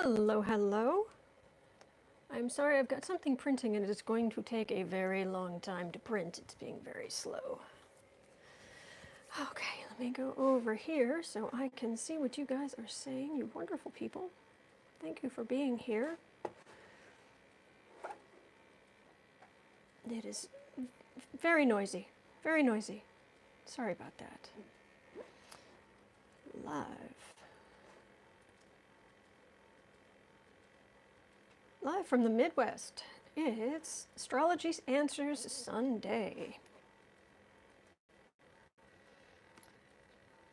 Hello, hello. I'm sorry, I've got something printing and it's going to take a very long time to print. It's being very slow. Okay, let me go over here so I can see what you guys are saying, you wonderful people. Thank you for being here. It is very noisy, very noisy. Sorry about that. Live. Live from the Midwest, it's Astrology Answers Sunday.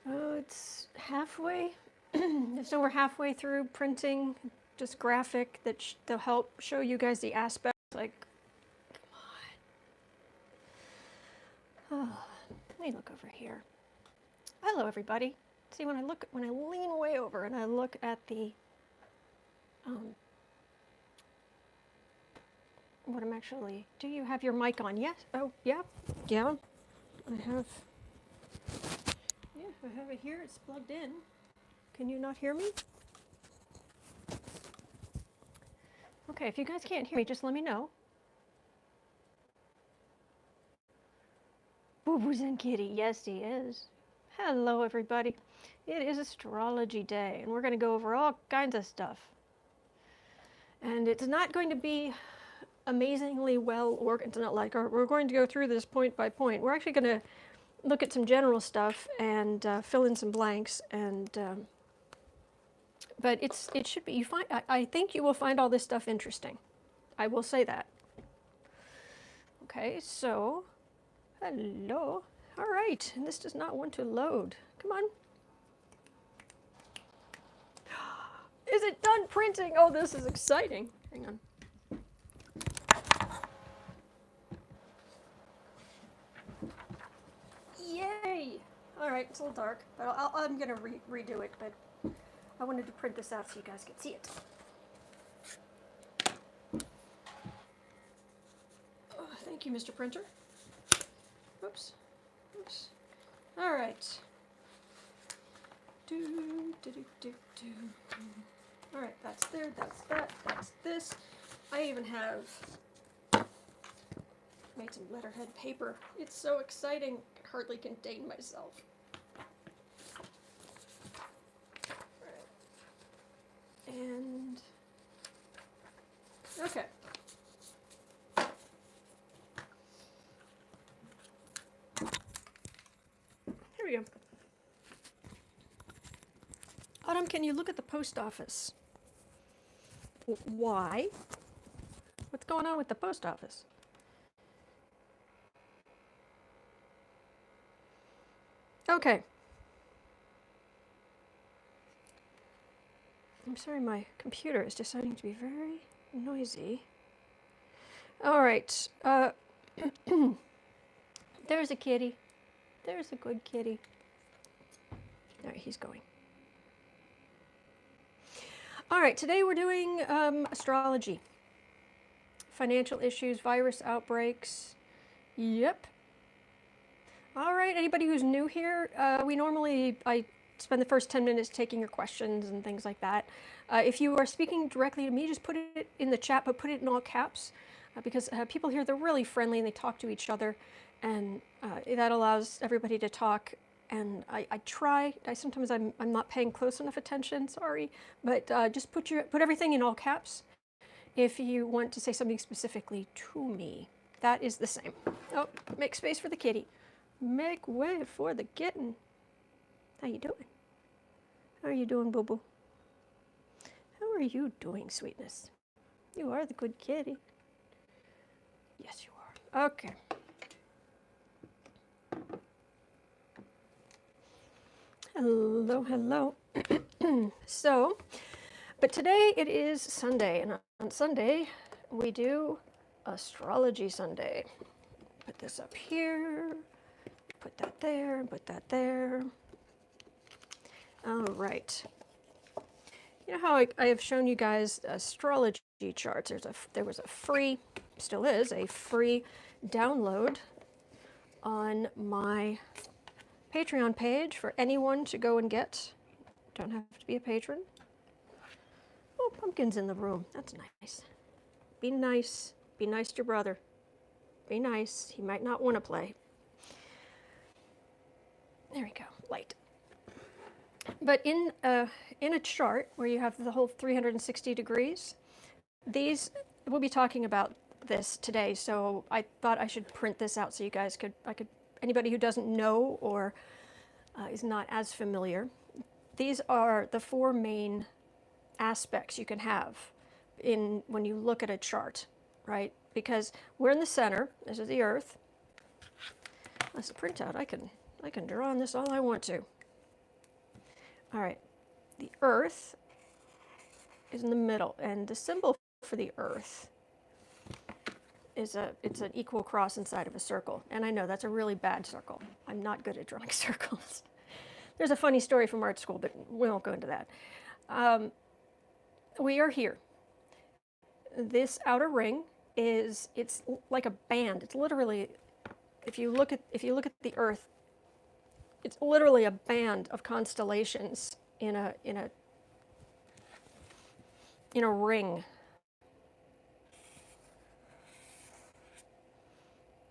Oh, it's halfway. So we're halfway through printing just graphic that they'll help show you guys the aspects. Like, come on. Oh, let me look over here. Hello, everybody. See, when I lean way over and I look at the what I'm actually, do you have your mic on? Yes. Oh, yeah. Yeah. I have it here. It's plugged in. Can you not hear me? Okay, if you guys can't hear me, just let me know. Boo Boo's in Kitty. Yes, he is. Hello, everybody. It is Astrology Day, and we're going to go over all kinds of stuff. And it's not going to be amazingly well organized. It's not like we're going to go through this point by point. We're actually going to look at some general stuff and fill in some blanks. And but it should be. I think you will find all this stuff interesting. I will say that. Okay, so hello. All right, and this does not want to load. Come on. Is it done printing? Oh, this is exciting. Hang on. Yay! All right, it's a little dark, but I'm going to redo it, but I wanted to print this out so you guys could see it. Oh, thank you, Mr. Printer. Oops. Oops. All right. All right, that's there, that's that, that's this. I even have made some letterhead paper. It's so exciting, I can hardly contain myself. Right. And, okay. Here we go. Autumn, can you look at the post office? Why? What's going on with the post office? Okay. I'm sorry, my computer is deciding to be very noisy. All right. There's a kitty. There's a good kitty. All right, he's going. All right, today we're doing astrology. Financial issues, virus outbreaks. Yep. All right, anybody who's new here, I spend the first 10 minutes taking your questions and things like that. If you are speaking directly to me, just put it in the chat, but put it in all caps, because people here, they're really friendly and they talk to each other, and that allows everybody to talk. And sometimes I'm not paying close enough attention, sorry, but just put everything in all caps if you want to say something specifically to me. That is the same. Oh, make space for the kitty. Make way for the kitten. How you doing? How are you doing, boo-boo? How are you doing, sweetness? You are the good kitty. Yes, you are. Okay. Hello, hello. So, but today it is Sunday, and on Sunday we do Astrology Sunday. Put this up here, put that there, and put that there. All right. You know how I have shown you guys astrology charts? There was a free, still is, a free download on my Patreon page for anyone to go and get. Don't have to be a patron. Oh, pumpkins in the room. That's nice. Be nice. Be nice to your brother. Be nice. He might not want to play. There we go. Light. But in a chart where you have the whole 360 degrees, these, we'll be talking about this today. So I thought I should print this out so you guys could, anybody who doesn't know or is not as familiar, these are the four main aspects you can have when you look at a chart, right? Because we're in the center. This is the Earth. That's a printout. I can draw on this all I want to. All right, the Earth is in the middle, and the symbol for the Earth is it's an equal cross inside of a circle. And I know that's a really bad circle. I'm not good at drawing circles. There's a funny story from art school, but we won't go into that. We are here. This outer ring it's like a band. It's literally, if you look at the Earth, it's literally a band of constellations in a ring.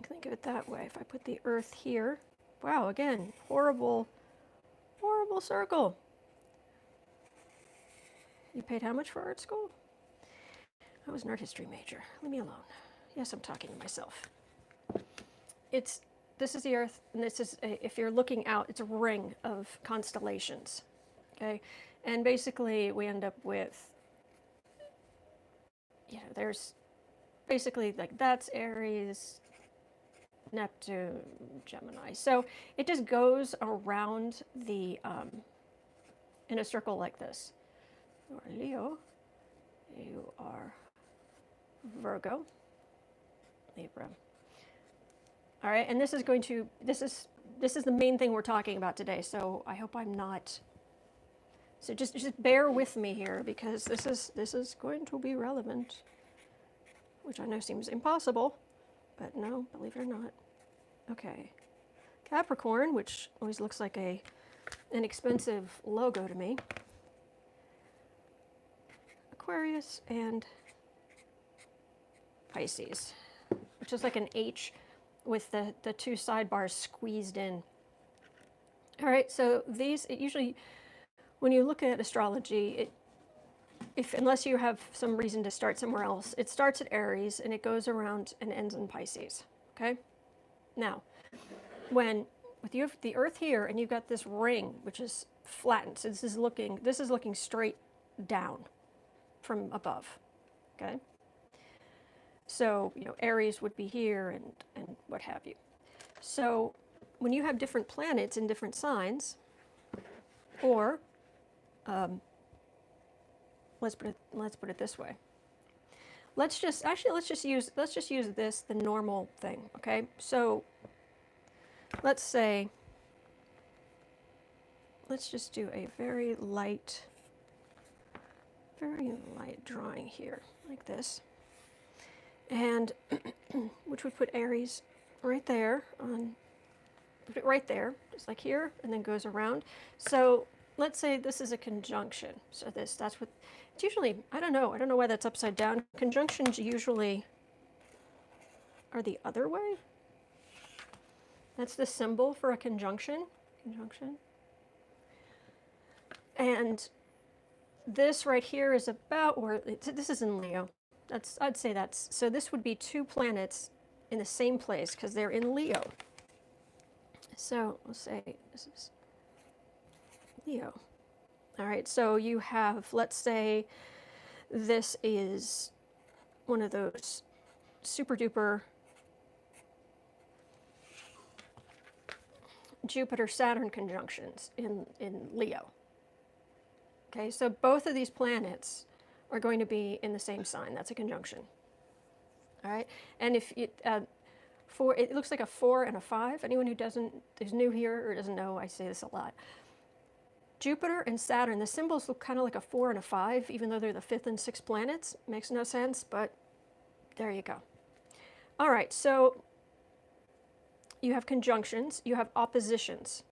Think of it that way. If I put the Earth here, wow, again, horrible circle. You paid how much for art school? I was an art history major. Leave me alone. Yes, I'm talking to myself. This is the Earth, and this is, if you're looking out, it's a ring of constellations, okay? And basically, we end up with, there's basically, like, that's Aries, Neptune, Gemini. So it just goes around the, in a circle like this. You are Leo, you are Virgo, Libra. All right, and this is the main thing we're talking about today. So I hope I'm not. So just bear with me here, because this is going to be relevant, which I know seems impossible, but no, believe it or not. Okay, Capricorn, which always looks like an expensive logo to me. Aquarius and Pisces, which is like an H with the two sidebars squeezed in. All right, so these, usually when you look at astrology, unless you have some reason to start somewhere else, it starts at Aries and it goes around and ends in Pisces, okay? Now, with you have the Earth here and you've got this ring which is flattened, so this is looking straight down from above, okay? So, Aries would be here and what have you. So when you have different planets in different signs, or let's put it this way. Let's just use this, the normal thing, okay? So let's just do a very light drawing here, like this. And which would put Aries right there, put it right there, just like here, and then goes around. So let's say this is a conjunction. So that's what it's usually, I don't know why that's upside down. Conjunctions usually are the other way. That's the symbol for a conjunction. And this right here is about where, this is in Leo. I'd say so this would be two planets in the same place because they're in Leo. So we'll say this is Leo. All right, so you have, let's say this is one of those super duper Jupiter-Saturn conjunctions in Leo. Okay, so both of these planets are going to be in the same sign. That's a conjunction. All right, and if it looks like a 4 and a 5. Anyone who is new here or doesn't know, I say this a lot. Jupiter and Saturn, the symbols look kind of like a 4 and a 5, even though they're the 5th and 6th planets. Makes no sense, but there you go. All right, so you have conjunctions, you have oppositions.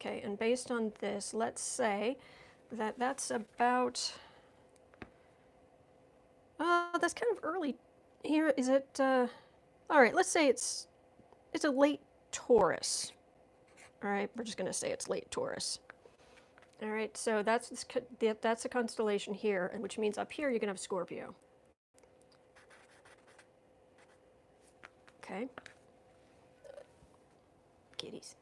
Okay, and based on this, let's say that that's about that's kind of early here. Is it, all right, let's say it's a late Taurus. All right, we're just going to say it's late Taurus. All right, so that's a constellation here, and which means up here you're going to have Scorpio. Okay. Kitties.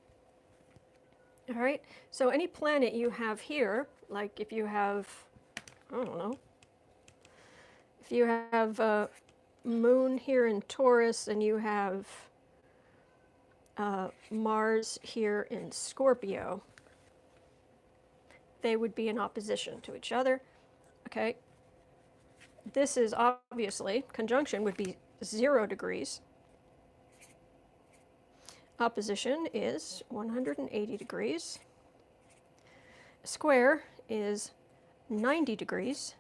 All right, so any planet you have here, like if you have, I don't know, if you have Moon here in Taurus and you have Mars here in Scorpio, they would be in opposition to each other. Okay. This is obviously, conjunction would be 0 degrees. Opposition is 180 degrees. Square is 90 degrees.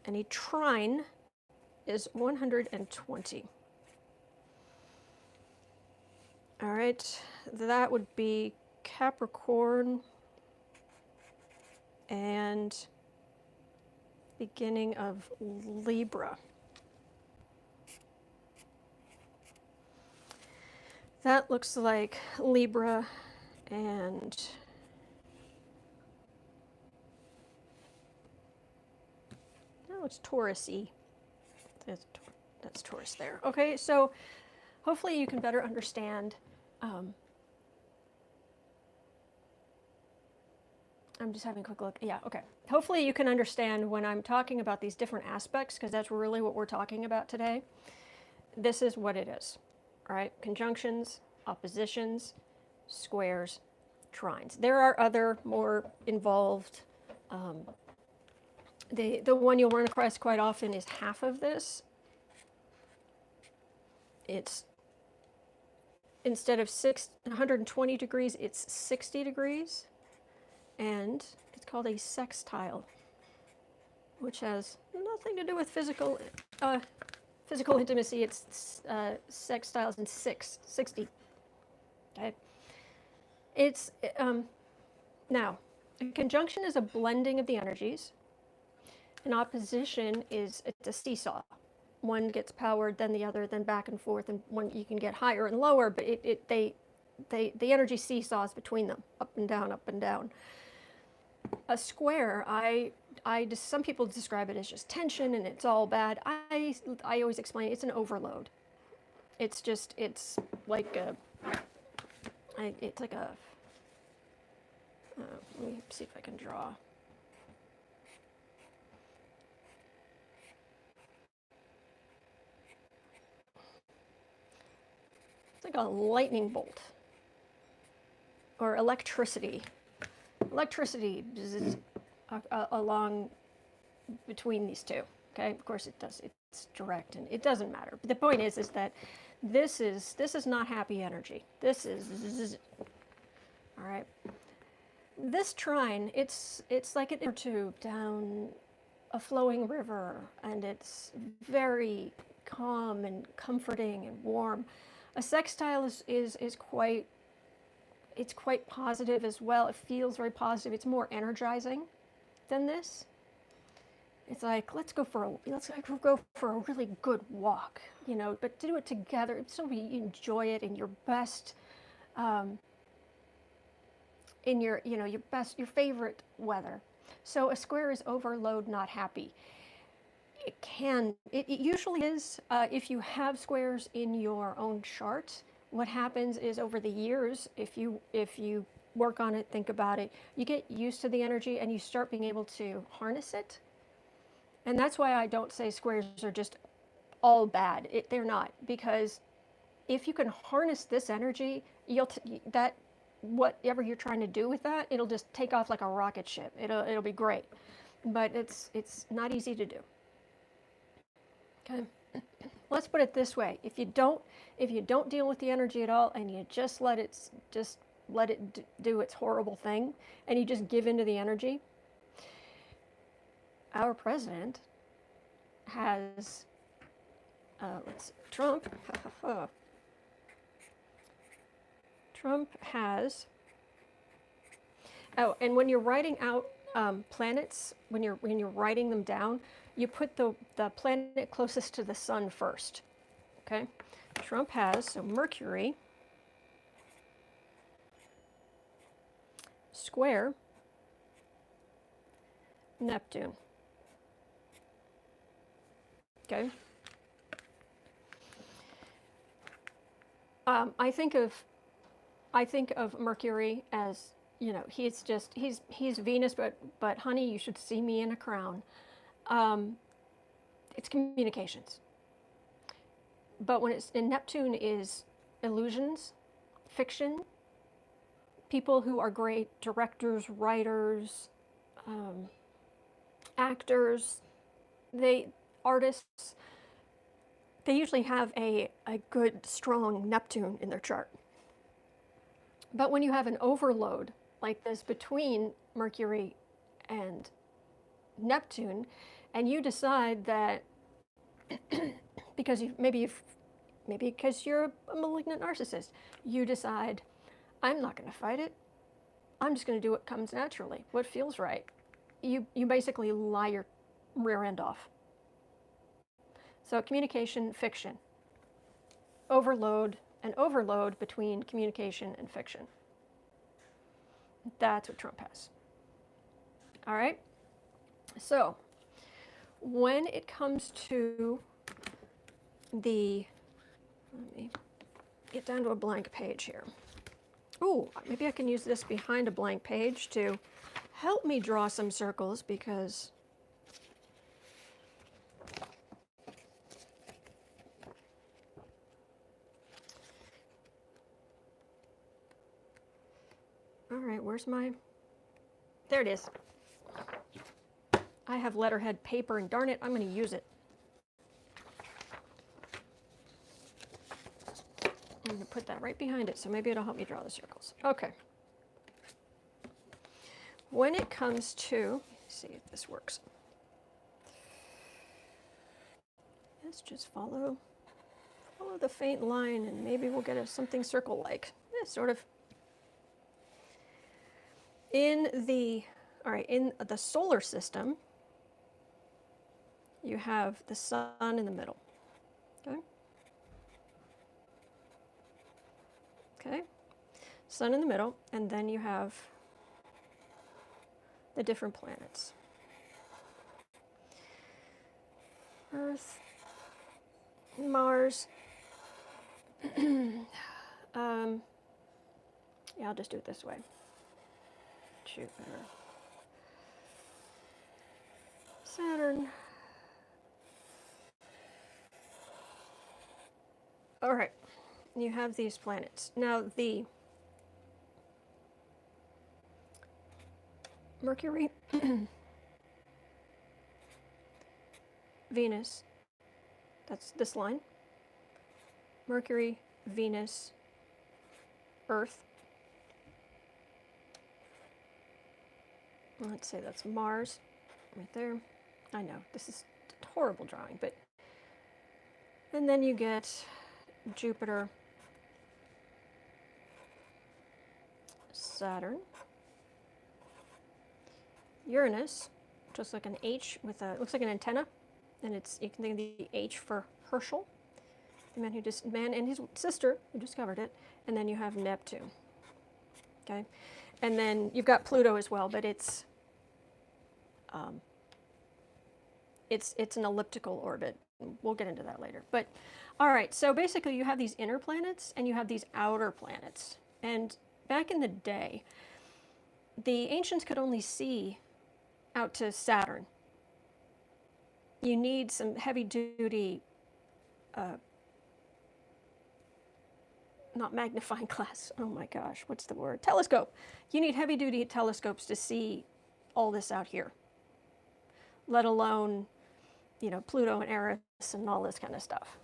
And a trine is 120. All right, that would be Capricorn and beginning of Libra. That looks like Libra and no, it's Taurus-y. That's Taurus there. Okay, so hopefully you can better understand. I'm just having a quick look. Yeah, okay. Hopefully you can understand when I'm talking about these different aspects, because that's really what we're talking about today. This is what it is, all right? Conjunctions, oppositions, squares, trines. There are other more involved. The one you'll run across quite often is half of this. It's instead of 120 degrees, it's 60 degrees. And it's called a sextile, which has nothing to do with physical intimacy. It's sextiles in 60. Okay. It's now a conjunction is a blending of the energies. An opposition is it's a seesaw. One gets powered, then the other, then back and forth, and one you can get higher and lower, but the energy seesaws between them, up and down, up and down. A square, some people describe it as just tension and it's all bad. I always explain it's an overload. It's like a, let me see if I can draw. It's like a lightning bolt or electricity. Electricity is along between these two. Okay, of course it does. It's direct, and it doesn't matter. But the point is that this is not happy energy. This is all right. This trine, it's like an inner tube down a flowing river, and it's very calm and comforting and warm. A sextile is quite. It's quite positive as well. It feels very positive. It's more energizing than this. It's like let's go for a really good walk, you know. But do it together so you enjoy it in your best, in your favorite weather. So a square is overload, not happy. It usually is if you have squares in your own chart. What happens is over the years, if you work on it, think about it, you get used to the energy and you start being able to harness it. And that's why I don't say squares are just all bad. They're not, because if you can harness this energy, whatever you're trying to do with that, it'll just take off like a rocket ship. It'll be great, but it's not easy to do. Okay. Let's put it this way: if you don't deal with the energy at all, and you just let it do its horrible thing, and you just give into the energy, our president has Trump. Trump has. Oh, and when you're writing out planets, when you're writing them down, you put the planet closest to the sun first. Okay? Trump has, so Mercury square Neptune. Okay? I think of Mercury as, you know, he's Venus, but honey, you should see me in a crown. It's communications. But when it's in Neptune is illusions, fiction, people who are great directors, writers, actors, artists, they usually have a good, strong Neptune in their chart. But when you have an overload like this between Mercury and Neptune, and you decide that because maybe because you're a malignant narcissist, you decide, I'm not going to fight it. I'm just going to do what comes naturally, what feels right. You basically lie your rear end off. So communication, fiction. Overload, an overload between communication and fiction. That's what Trump has. All right? So, when it comes to let me get down to a blank page here. Ooh, maybe I can use this behind a blank page to help me draw some circles, because all right, where's my, there it is. I have letterhead paper, and darn it, I'm going to use it. I'm going to put that right behind it, so maybe it'll help me draw the circles. Okay. When it comes to, let's see if this works. Let's just follow the faint line, and maybe we'll get something circle-like. Yeah, sort of. In the solar system, you have the sun in the middle. Okay? Okay? Sun in the middle, and then you have the different planets. Earth, Mars. Yeah, I'll just do it this way. Jupiter, Saturn. All right, you have these planets. Now the Mercury, Venus, that's this line. Mercury, Venus, Earth. Let's say that's Mars, right there. I know, this is a horrible drawing, but... And then you get Jupiter, Saturn, Uranus, just like an H with a, looks like an antenna, and it's, you can think of the H for Herschel, the man and his sister who discovered it, and then you have Neptune, okay? And then you've got Pluto as well, but it's an elliptical orbit. We'll get into that later. But all right, so basically you have these inner planets and you have these outer planets. And back in the day, the ancients could only see out to Saturn. You need some heavy duty, not magnifying glass, oh my gosh, what's the word? Telescope. You need heavy duty telescopes to see all this out here, let alone, you know, Pluto and Eris and all this kind of stuff.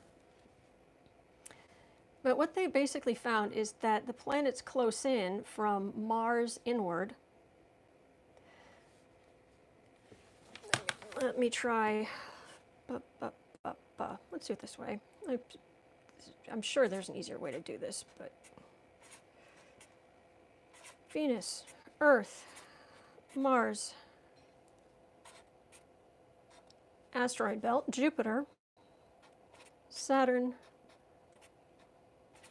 But what they basically found is that the planets close in from Mars inward. Let me try, let's do it this way. I'm sure there's an easier way to do this, but Venus, Earth, Mars, asteroid belt, Jupiter, Saturn,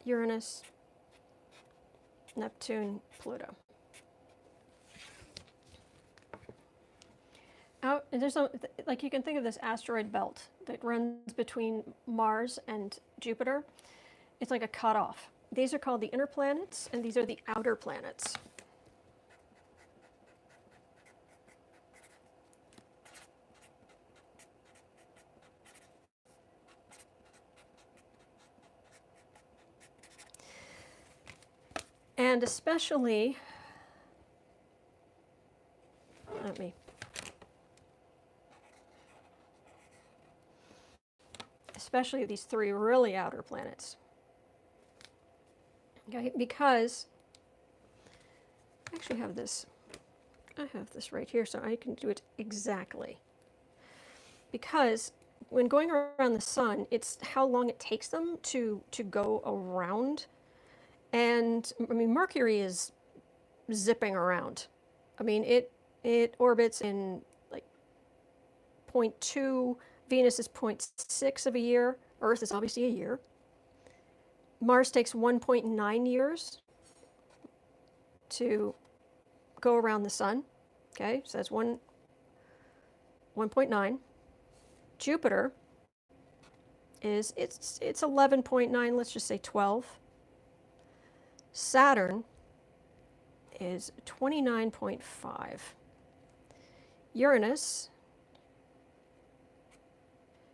Uranus, Neptune, Pluto. Out, and there's no, like you can think of this asteroid belt that runs between Mars and Jupiter. It's like a cutoff. These are called the inner planets, and these are the outer planets. And especially, especially these three really outer planets. Okay, because I actually have this. I have this right here, so I can do it exactly. Because when going around the sun, it's how long it takes them to go around. And I mean, Mercury is zipping around. I mean, it orbits in like 0.2, Venus is 0.6 of a year, Earth is obviously a year. Mars takes 1.9 years to go around the sun. Okay, so that's 1.9. Jupiter is it's 11.9, let's just say 12. Saturn is 29.5. Uranus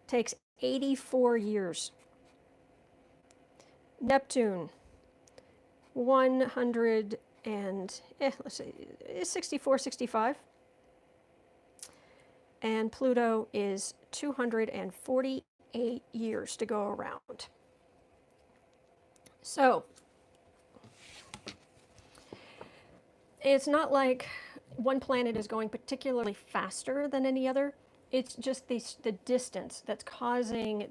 takes 84 years. Neptune, 100 and, let's say, 64, 65. And Pluto is 248 years to go around. So, it's not like one planet is going particularly faster than any other. It's just the distance that's causing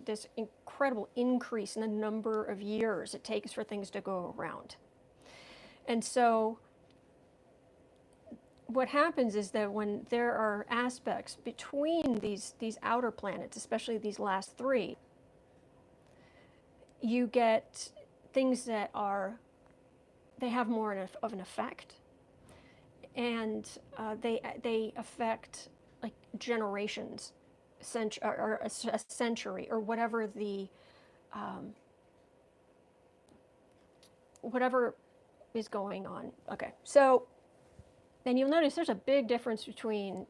this incredible increase in the number of years it takes for things to go around. And so what happens is that when there are aspects between these outer planets, especially these last three, you get things that they have more of an effect, and they affect like generations, or a century, or whatever whatever is going on. Okay, so then you'll notice there's a big difference between,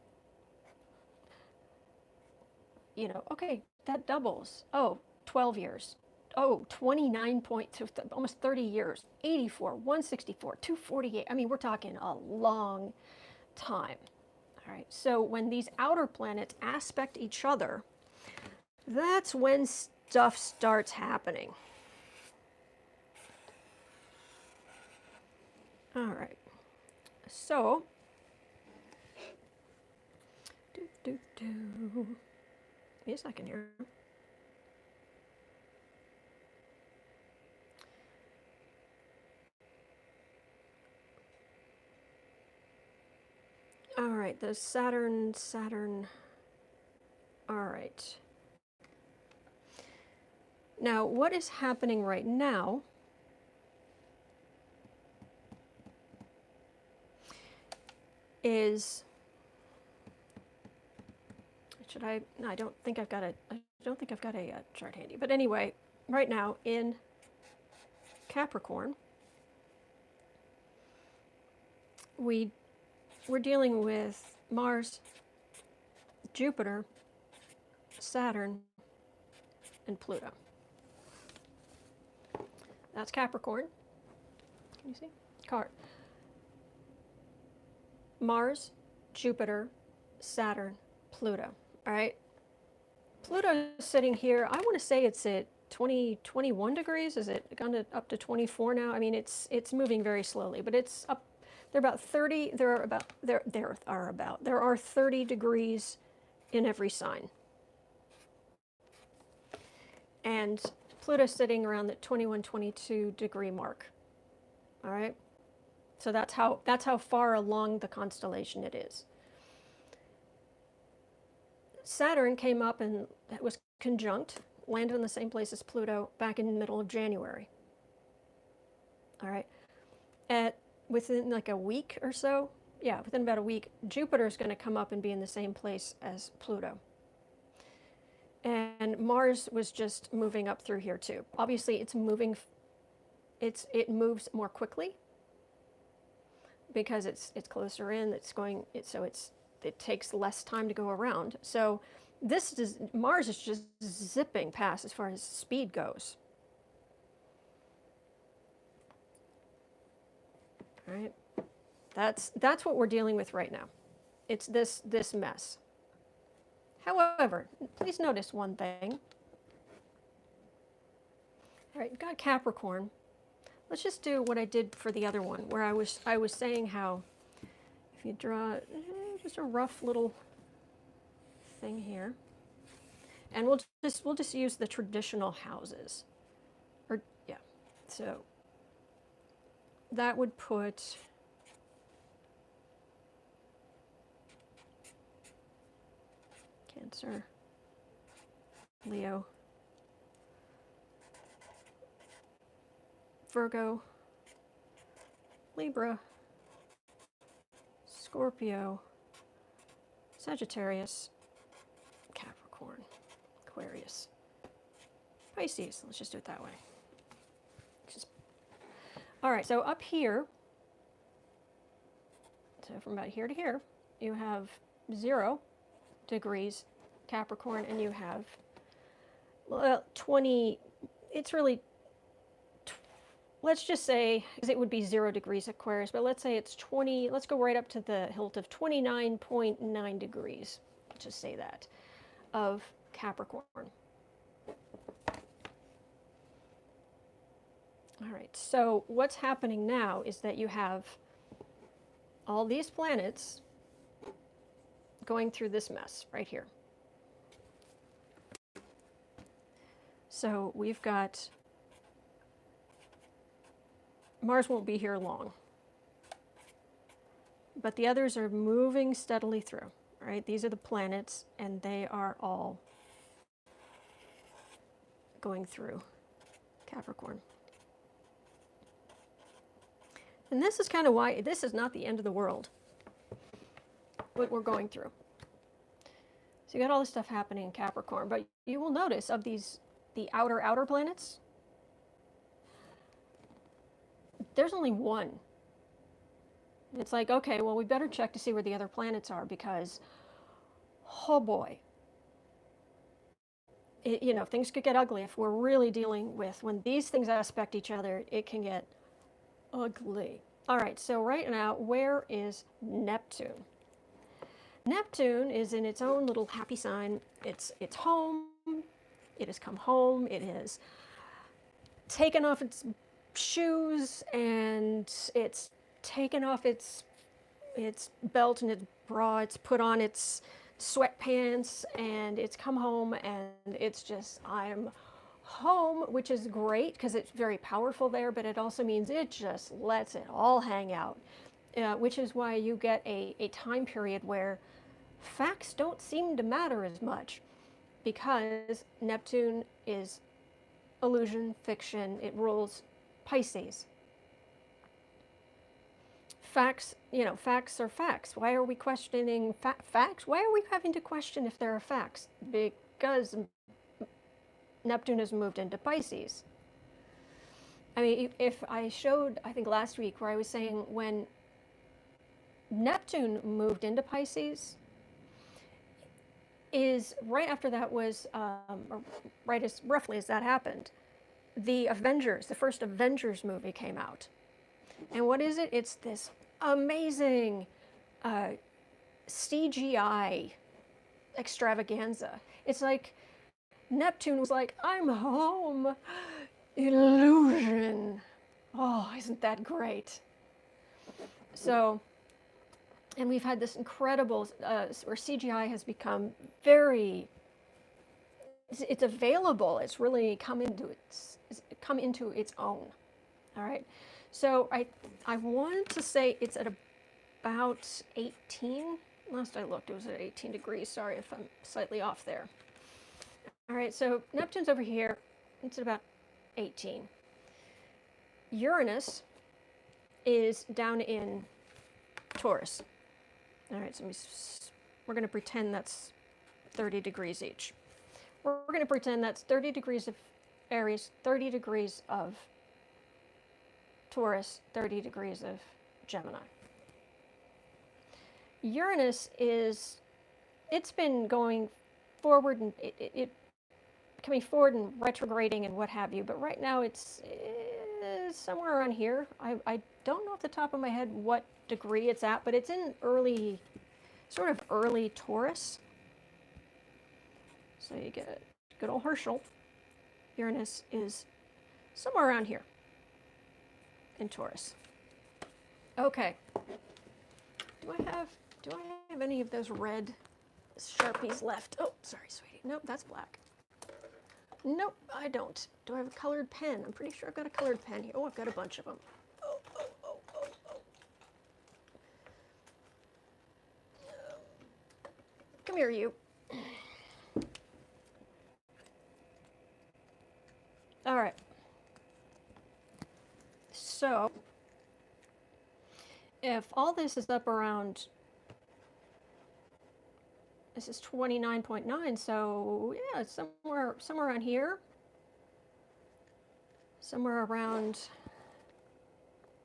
okay, that doubles. Oh, 12 years. Oh, 29.2, almost 30 years. 84, 164, 248. I mean, we're talking a long time. All right, so when these outer planets aspect each other, that's when stuff starts happening. All right, so, give me a second here. All right, the Saturn, all right. Now, what is happening right now is, no, I don't think I've got a chart handy. But anyway, right now in Capricorn, we're dealing with Mars, Jupiter, Saturn, and Pluto. That's Capricorn. Can you see? Mars, Jupiter, Saturn, Pluto. All right. Pluto is sitting here. I want to say it's at 21 degrees. Is it gone up to 24 now? I mean, it's moving very slowly, but it's up. They're about 30. There are 30 degrees in every sign. And Pluto's sitting around the 21, 22 degree mark. All right. So that's how far along the constellation it is. Saturn came up and it was conjunct, landed in the same place as Pluto back in the middle of January. All right. Within like a week or so, yeah, within about a week, Jupiter is going to come up and be in the same place as Pluto. And Mars was just moving up through here too. Obviously, it's moving. It moves more quickly because it's closer in. It takes less time to go around. So Mars is just zipping past as far as speed goes. All right, that's what we're dealing with right now. It's this mess. However, please notice one thing. All right, got Capricorn. Let's just do what I did for the other one, where I was saying how if you draw just a rough little thing here, and we'll just use the traditional houses, or yeah, so that would put Cancer, Leo, Virgo, Libra, Scorpio, Sagittarius, Capricorn, Aquarius, Pisces. Let's just do it that way. All right, so up here, so from about here to here, you have 0 degrees Capricorn, and you have 20, it's really, let's just say, because it would be 0 degrees Aquarius, but let's say it's 20, let's go right up to the hilt of 29.9 degrees, let's just say that, of Capricorn. All right, so what's happening now is that you have all these planets going through this mess right here. So we've got, Mars won't be here long, but the others are moving steadily through, right? These are the planets, and they are all going through Capricorn. And this is kind of why this is not the end of the world, what we're going through. So you got all this stuff happening in Capricorn, but you will notice of these, the outer planets, there's only one. It's like, okay, well, we better check to see where the other planets are, because, oh boy, things could get ugly if we're really dealing with, when these things aspect each other, it can get ugly. All right, so right now, where is Neptune? Neptune is in its own little happy sign. It's home. It has come home. It has taken off its shoes, and it's taken off its belt and its bra. It's put on its sweatpants, and it's come home, and it's just, I'm home, which is great because it's very powerful there, but it also means it just lets it all hang out, which is why you get a time period where facts don't seem to matter as much, because Neptune is illusion, fiction. It rules Pisces. Facts, facts are facts. Why are we questioning facts? Why are we having to question if there are facts? Because Neptune has moved into Pisces. I mean, if I showed, I think last week, where I was saying when Neptune moved into Pisces, is right after that was, or right as roughly as that happened, the first Avengers movie came out. And what is it? It's this amazing CGI extravaganza. It's like Neptune was like, I'm home. Illusion. Oh, isn't that great? So, and we've had this incredible, where CGI has become very, it's available. It's really come into its own. All right. So I want to say it's at about 18 Last I looked, it was at 18 degrees. Sorry if I'm slightly off there. All right, so Neptune's over here. It's at about 18. Uranus is down in Taurus. All right, so we're going to pretend that's 30 degrees each. We're going to pretend that's 30 degrees of Aries, 30 degrees of Taurus, 30 degrees of Gemini. Uranus is, it's been going forward and it coming forward and retrograding and what have you, but right now it's somewhere around here. I don't know off the top of my head what degree it's at, but it's in early, sort of early Taurus. So you get good old Herschel. Uranus is somewhere around here in Taurus. Okay. Do I have any of those red Sharpies left? Oh, sorry, sweetie. Nope, that's black. Nope, I don't. Do I have a colored pen? I'm pretty sure I've got a colored pen here. Oh, I've got a bunch of them. Oh. Come here, you. All right. So, if all this is up around, this is 29.9, so yeah, it's somewhere around here. Somewhere around,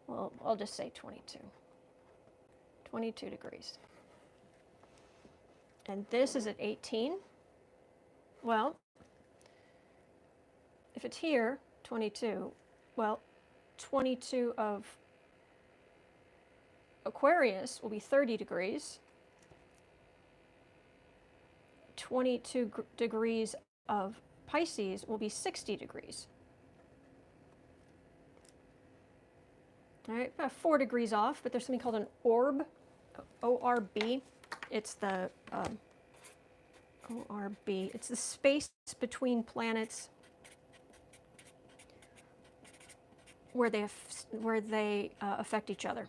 well, I'll just say 22. 22 degrees. And this is at 18. Well, if it's here, 22, well, 22 of Aquarius will be 30 degrees. 22 degrees of Pisces will be 60 degrees. All right, about 4 degrees off, but there's something called an orb, O-R-B. It's the O-R-B. It's the space between planets where they affect each other.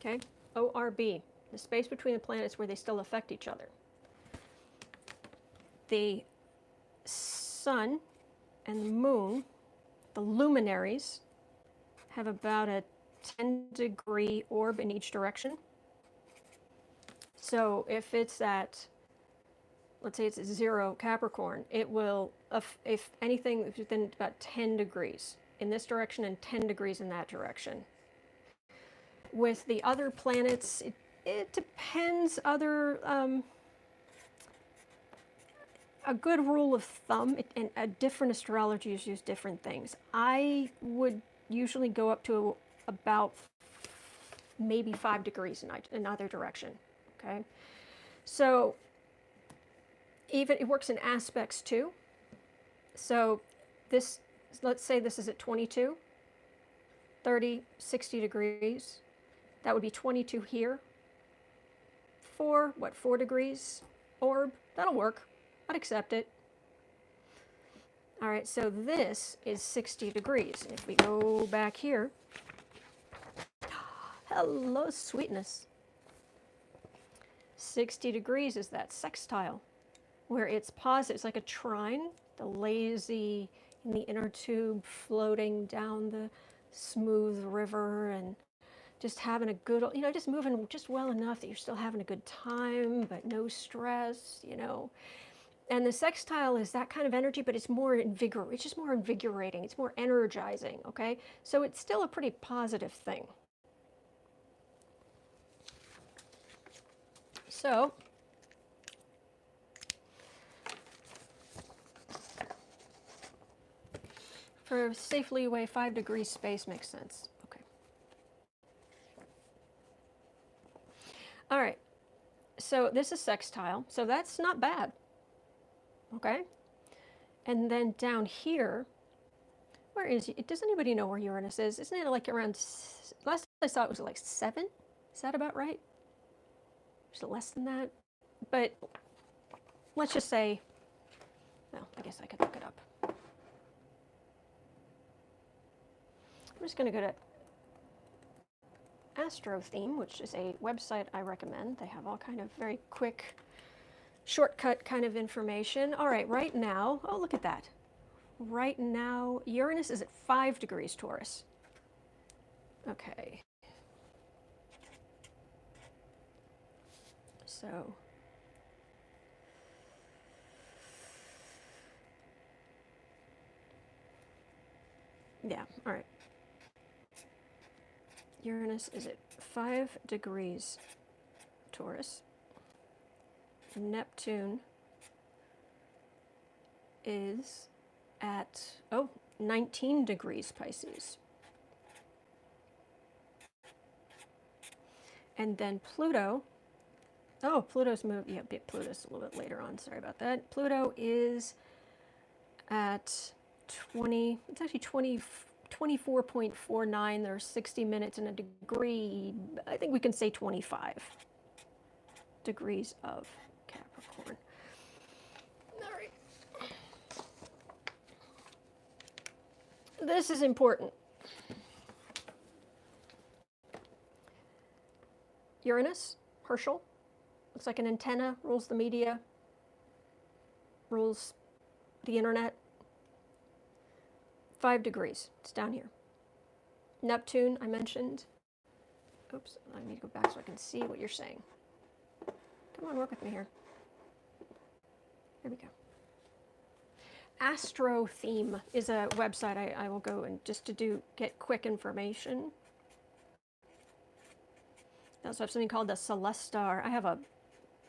Okay, ORB, the space between the planets where they still affect each other. The sun and the moon, the luminaries, have about a 10-degree orb in each direction. So if it's at, let's say it's at 0 Capricorn, it will, if anything, within about 10 degrees in this direction and 10 degrees in that direction. With the other planets, it depends. A good rule of thumb, and different astrologers use different things. I would usually go up to about maybe 5 degrees in either direction. Okay, so even it works in aspects too. So this, let's say this is at 22, 30, 60 degrees. That would be 22 here. 4 degrees orb? That'll work. I'd accept it. All right, so this is 60 degrees. If we go back here, hello, sweetness. 60 degrees is that sextile, where it's positive. It's like a trine, the lazy in the inner tube floating down the smooth river and just having a good, just moving just well enough that you're still having a good time, but no stress, And the sextile is that kind of energy, but it's more it's just more invigorating. It's more energizing, okay? So it's still a pretty positive thing. So, for safely away 5 degrees space makes sense. All right, so this is sextile, so that's not bad, okay? And then down here, Where is it? Does anybody know where Uranus is? Isn't it like around, last I saw it was like 7? Is that about right? Is it less than that? But let's just say, well, I guess I could look it up. I'm just going to go to Astro Theme, which is a website I recommend. They have all kind of very quick, shortcut kind of information. All right, right now, oh, look at that. Right now, Uranus is at 5 degrees Taurus. Okay. So, yeah, all right. Uranus is at 5 degrees Taurus. Neptune is at, 19 degrees Pisces. And then Pluto, Pluto's moved, yeah, Pluto's a little bit later on, sorry about that. Pluto is at 20, it's actually 24.49, there's 60 minutes and a degree, I think we can say 25 degrees of Capricorn. All right. This is important. Uranus, Herschel, looks like an antenna, rules the media, rules the internet. 5 degrees, it's down here. Neptune, I mentioned. Oops, I need to go back so I can see what you're saying. Come on, work with me here. There we go. Astro Theme is a website I will go and just to get quick information. They also have something called the Celestar. I have a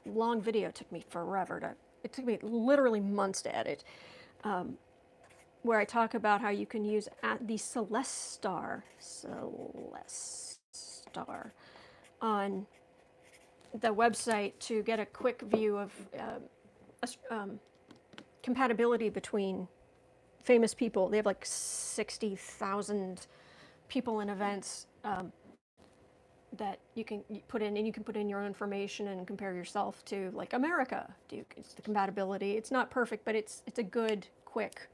long video, it took me forever it took me literally months to edit, where I talk about how you can use the Celestar on the website to get a quick view of compatibility between famous people. They have like 60,000 people in events that you can put in, and you can put in your own information and compare yourself to, like, America. It's the compatibility. It's not perfect, but it's a good, quick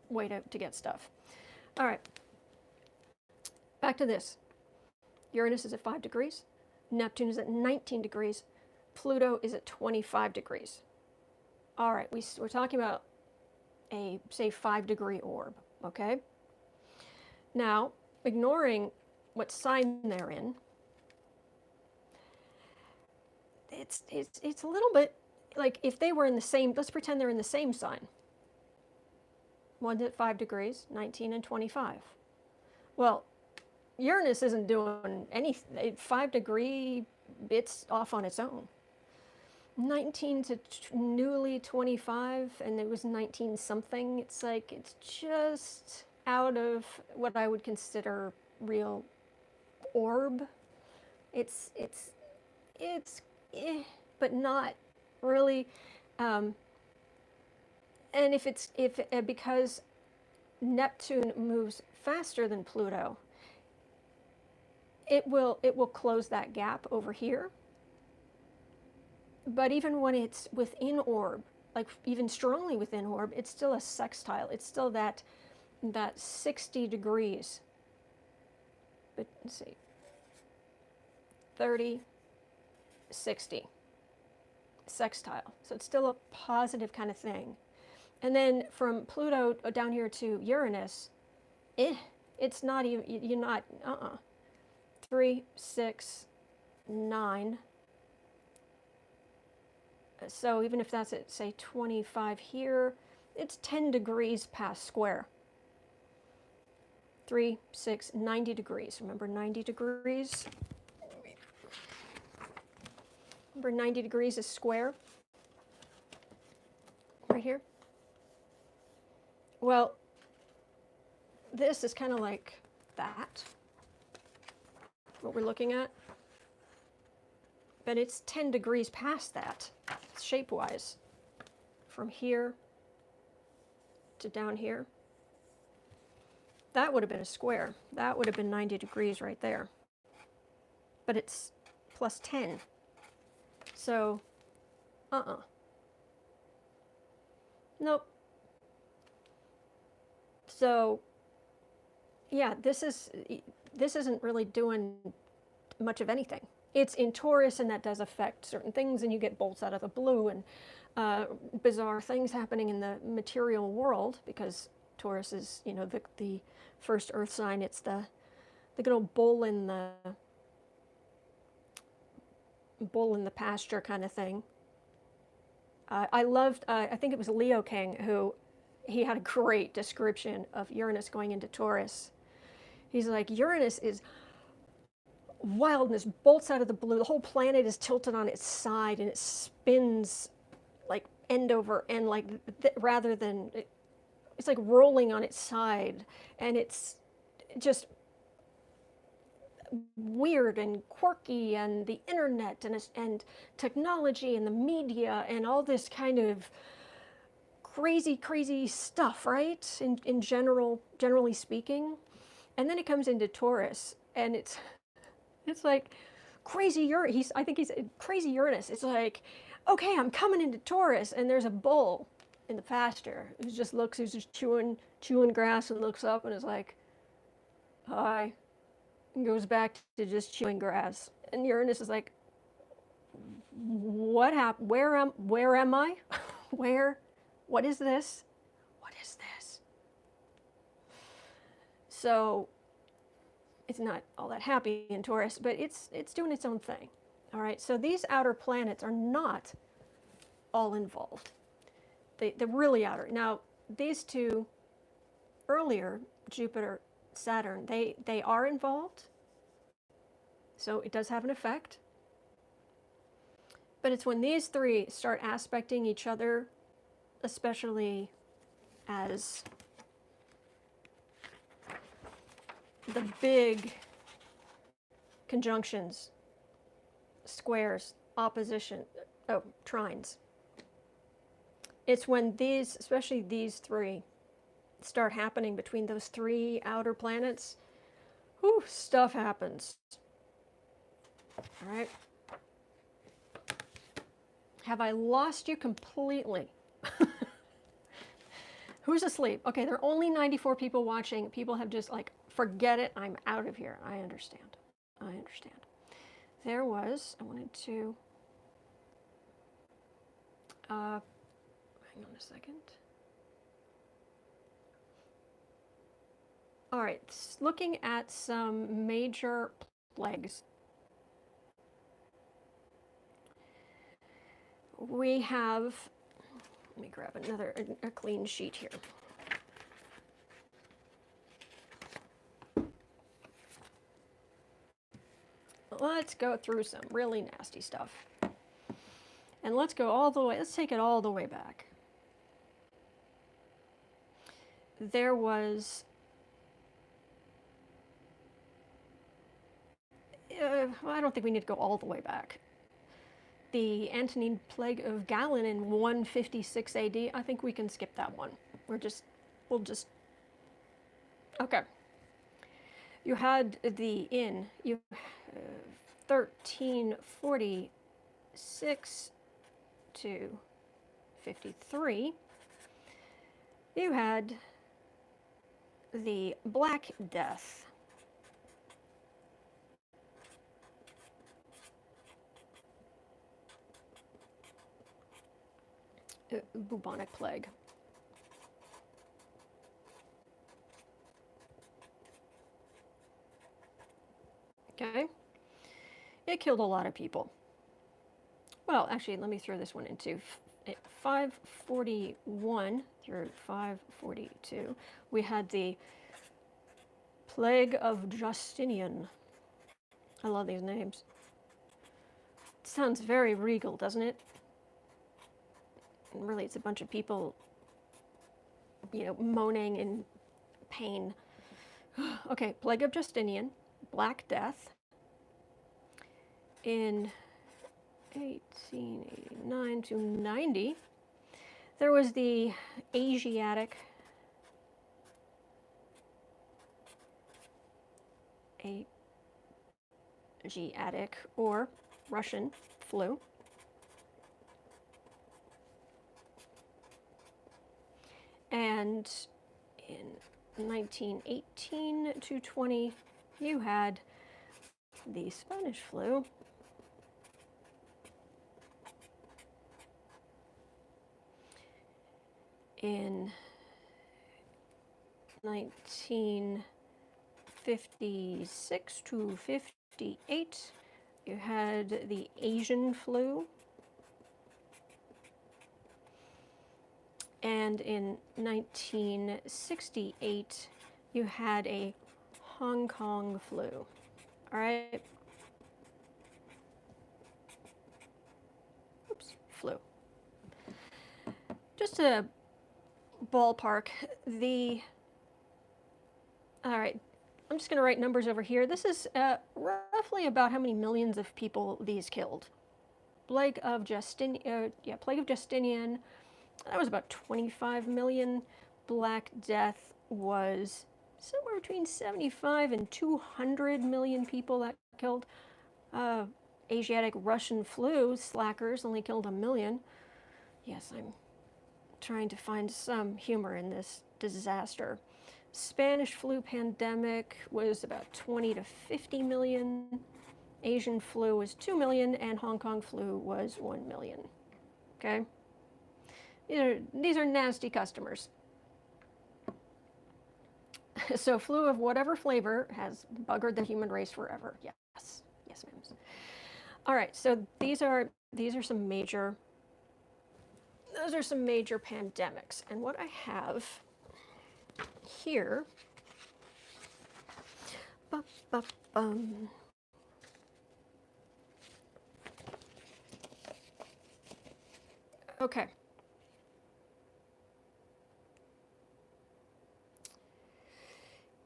way to get stuff. All right. Back to this. Uranus is at 5 degrees. Neptune is at 19 degrees. Pluto is at 25 degrees. All right, we're talking about a, say, 5-degree orb, okay? Now, ignoring what sign they're in, it's a little bit like if they were in the same, let's pretend they're in the same sign. One's at 5 degrees, 19 and 25. Well, Uranus isn't doing anything, 5-degree, it's off on its own. 19 to newly 25, and it was 19 something. It's like, it's just out of what I would consider real orb. It's but not really. And because Neptune moves faster than Pluto, it will close that gap over here. But even when it's within orb, like even strongly within orb, it's still a sextile. It's still that 60 degrees. But let's see, 30, 60 sextile. So it's still a positive kind of thing. And then from Pluto down here to Uranus, it's not even, you're not, 3, 6, 9. So even if that's at, say, 25 here, it's 10 degrees past square. 3, 6, 90 degrees. Remember 90 degrees? Remember 90 degrees is square? Right here? Well, this is kind of like that, what we're looking at. But it's 10 degrees past that, shape-wise, from here to down here. That would have been a square. That would have been 90 degrees right there. But it's plus 10. So, nope. So, yeah, this isn't really doing much of anything. It's in Taurus, and that does affect certain things, and you get bolts out of the blue and bizarre things happening in the material world, because Taurus is, you know, the first Earth sign. It's the good old bull in the pasture kind of thing. I loved, I think it was Leo King, who he had a great description of Uranus going into Taurus. He's like, Uranus is wildness, bolts out of the blue. The whole planet is tilted on its side, and it spins like end over end, like rather than, it's like rolling on its side, and it's just weird and quirky, and the internet and technology and the media and all this kind of crazy stuff, right? In generally speaking. And then it comes into Taurus, and it's like crazy Uranus. I think he's crazy Uranus. It's like, okay, I'm coming into Taurus, and there's a bull in the pasture who just looks, who's just chewing grass, and looks up and is like, hi, and goes back to just chewing grass. And Uranus is like, what happened? Where am I? What is this? What is this? So it's not all that happy in Taurus, but it's doing its own thing. All right, so these outer planets are not all involved. The really outer. Now, these two earlier, Jupiter, Saturn, they are involved. So it does have an effect. But it's when these three start aspecting each other, especially as the big conjunctions, squares, opposition, trines. It's when these, especially these three, start happening between those three outer planets, whew, stuff happens. All right. Have I lost you completely? Who's asleep? Okay, there are only 94 people watching. People have just like, forget it, I'm out of here. I understand. There was, I wanted to, hang on a second. All right, looking at some major plagues. We have, let me grab a clean sheet here. Let's go through some really nasty stuff. And let's go all the way, let's take it all the way back. There was, I don't think we need to go all the way back. The Antonine Plague of Galen in 156 AD, I think we can skip that one. We'll just, okay. You had in 1346 to 53, you had the Black Death. Bubonic plague. Okay. It killed a lot of people. Well, actually, let me throw this one into 541 through 542. We had the Plague of Justinian. I love these names. It sounds very regal, doesn't it? And really, it's a bunch of people, you know, moaning in pain. Okay, Plague of Justinian, Black Death. In 1889 to 90, there was the Asiatic Asiatic or Russian flu. And in 1918 to 20, you had the Spanish flu. In 1956 to 58, you had the Asian flu. And in 1968, you had a Hong Kong flu. All right. Oops, flu. Just a ballpark, all right, I'm just going to write numbers over here. This is roughly about how many millions of people these killed. Plague of Justinian, that was about 25 million. Black Death was somewhere between 75 and 200 million people that killed. Asiatic Russian flu, slackers, only killed 1 million. Yes, I'm trying to find some humor in this disaster. Spanish flu pandemic was about 20 to 50 million. Asian flu was 2 million, and Hong Kong flu was 1 million. Okay? These are nasty customers. So flu of whatever flavor has buggered the human race forever. Yes. Yes, ma'am. All right, so these are some major pandemics. And what I have here, okay.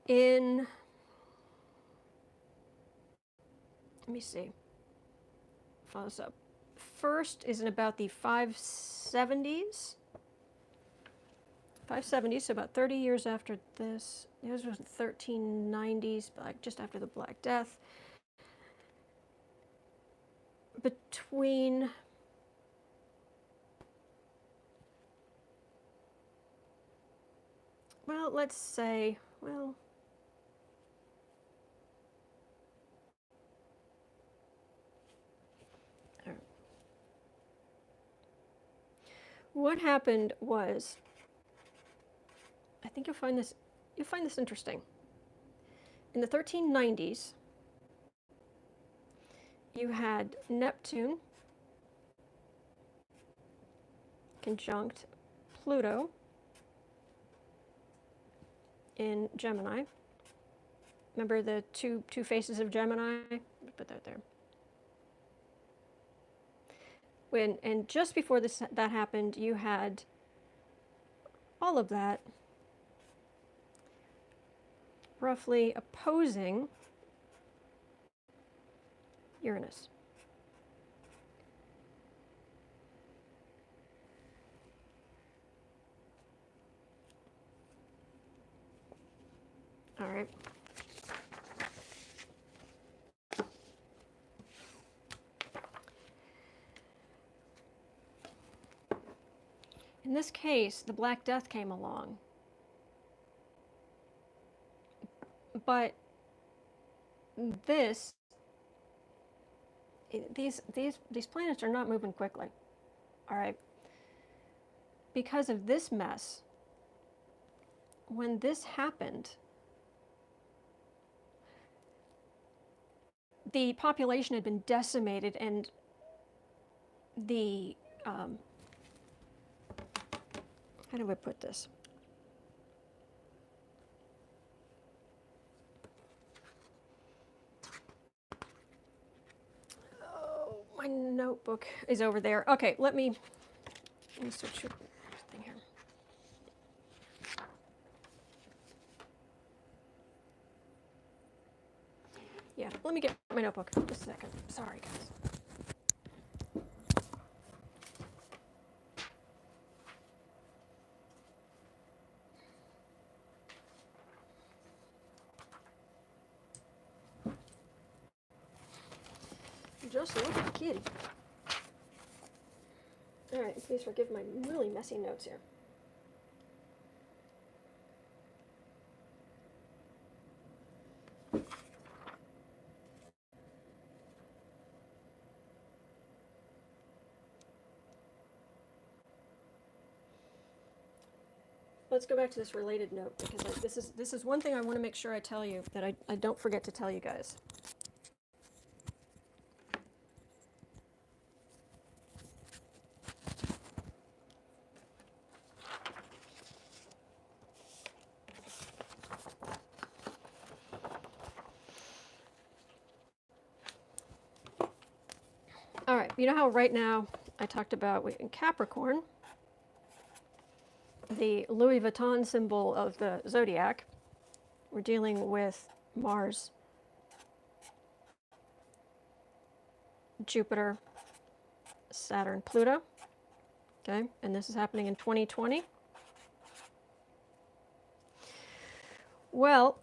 Let me see. Follow this up. First is in about the 570s. 570s, so about 30 years after this. This was 1390s, like just after the Black Death. Between let's say, what happened was, I think you'll find this interesting. In the 1390s, you had Neptune conjunct Pluto in Gemini. Remember the two faces of Gemini? Put that there. And just before that happened, you had all of that roughly opposing Uranus. All right. In this case, the Black Death came along. But these planets are not moving quickly. All right. Because of this mess, when this happened, the population had been decimated, and the how do I put this? Oh, my notebook is over there. Okay, let me switch thing here. Yeah, let me get my notebook. Just a second. Sorry, guys. Just look at the kitty. All right, please forgive my really messy notes here. Let's go back to this related note, because this is one thing I want to make sure I tell you that I don't forget to tell you guys. All right, you know how right now I talked about in Capricorn, the Louis Vuitton symbol of the zodiac, we're dealing with Mars, Jupiter, Saturn, Pluto, okay? And this is happening in 2020. Well,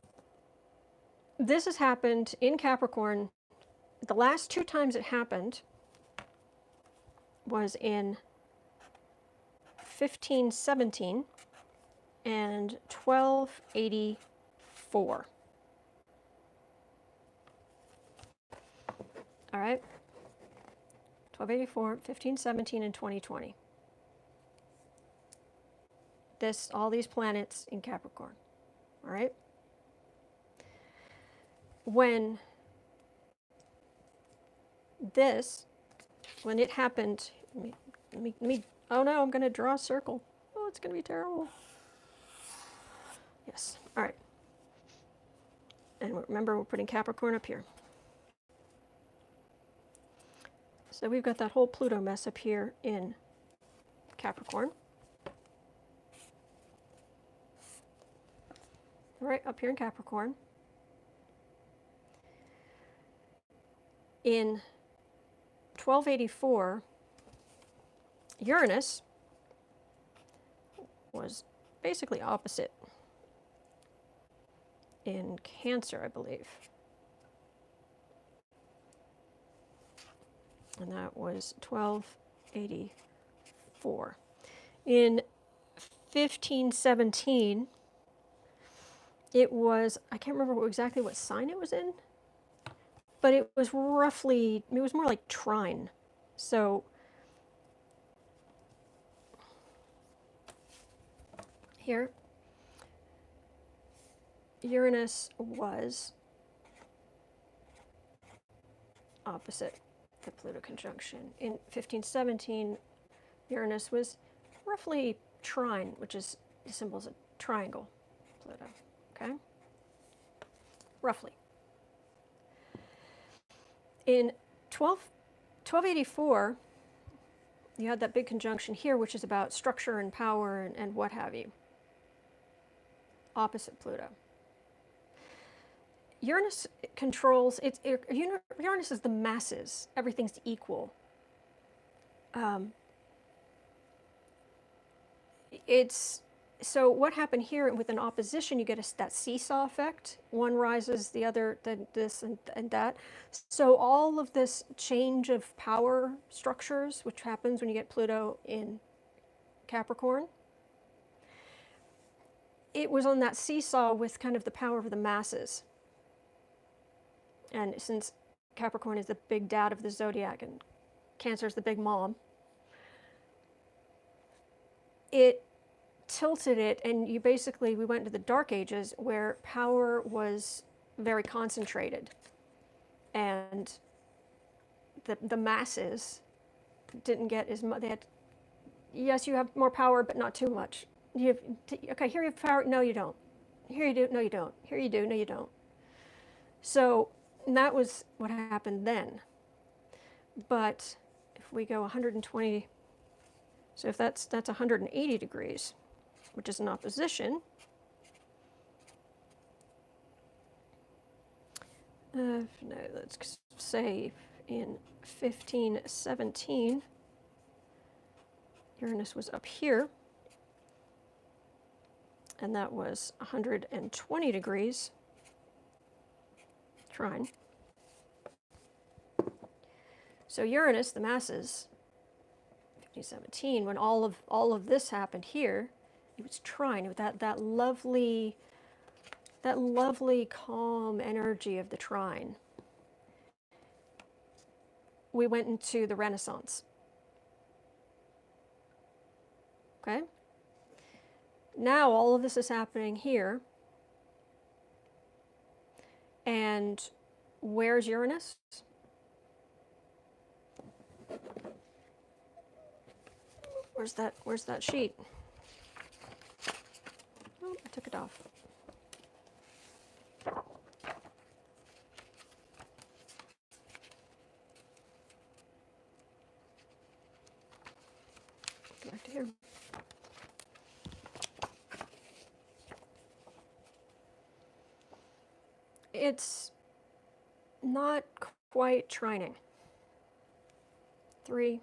this has happened in Capricorn. The last 2 times it happened was in 1517 and 1284. All right, 1284, 1517, and 2020. All these planets in Capricorn. All right. When it happened, let me, oh no, I'm going to draw a circle. Oh, it's going to be terrible. Yes. All right. And remember, we're putting Capricorn up here. So we've got that whole Pluto mess up here in Capricorn. All right, up here in Capricorn. In 1284, Uranus was basically opposite in Cancer, I believe. And that was 1284. In 1517, it was, I can't remember exactly what sign it was in, but it was roughly, it was more like trine. So here, Uranus was opposite the Pluto conjunction. In 1517, Uranus was roughly trine, which is the symbol is a triangle, Pluto, okay? Roughly. In 1284, you had that big conjunction here, which is about structure and power and what have you. Opposite Pluto. Uranus controls, Uranus is the masses. Everything's equal. So what happened here with an opposition, you get that seesaw effect. One rises, the other, then this and that. So all of this change of power structures, which happens when you get Pluto in Capricorn, it was on that seesaw with kind of the power of the masses. And since Capricorn is the big dad of the zodiac and Cancer is the big mom, it tilted it, and we went to the Dark Ages where power was very concentrated, and the masses didn't get as much. Yes, you have more power, but not too much. Okay, here you have power. No, you don't. Here you do. No, you don't. Here you do. No, you don't. So that was what happened then. But if we go 120, so if that's 180 degrees, which is an opposition. No, let's say in 1517, Uranus was up here, and that was 120 degrees, trine. So Uranus, the masses, 1517, when all of this happened here, it was trine with that lovely calm energy of the trine. We went into the Renaissance. Okay? Now all of this is happening here. And where's Uranus? Where's that sheet? Oh, I took it off. Go back to here. It's not quite trining. 3,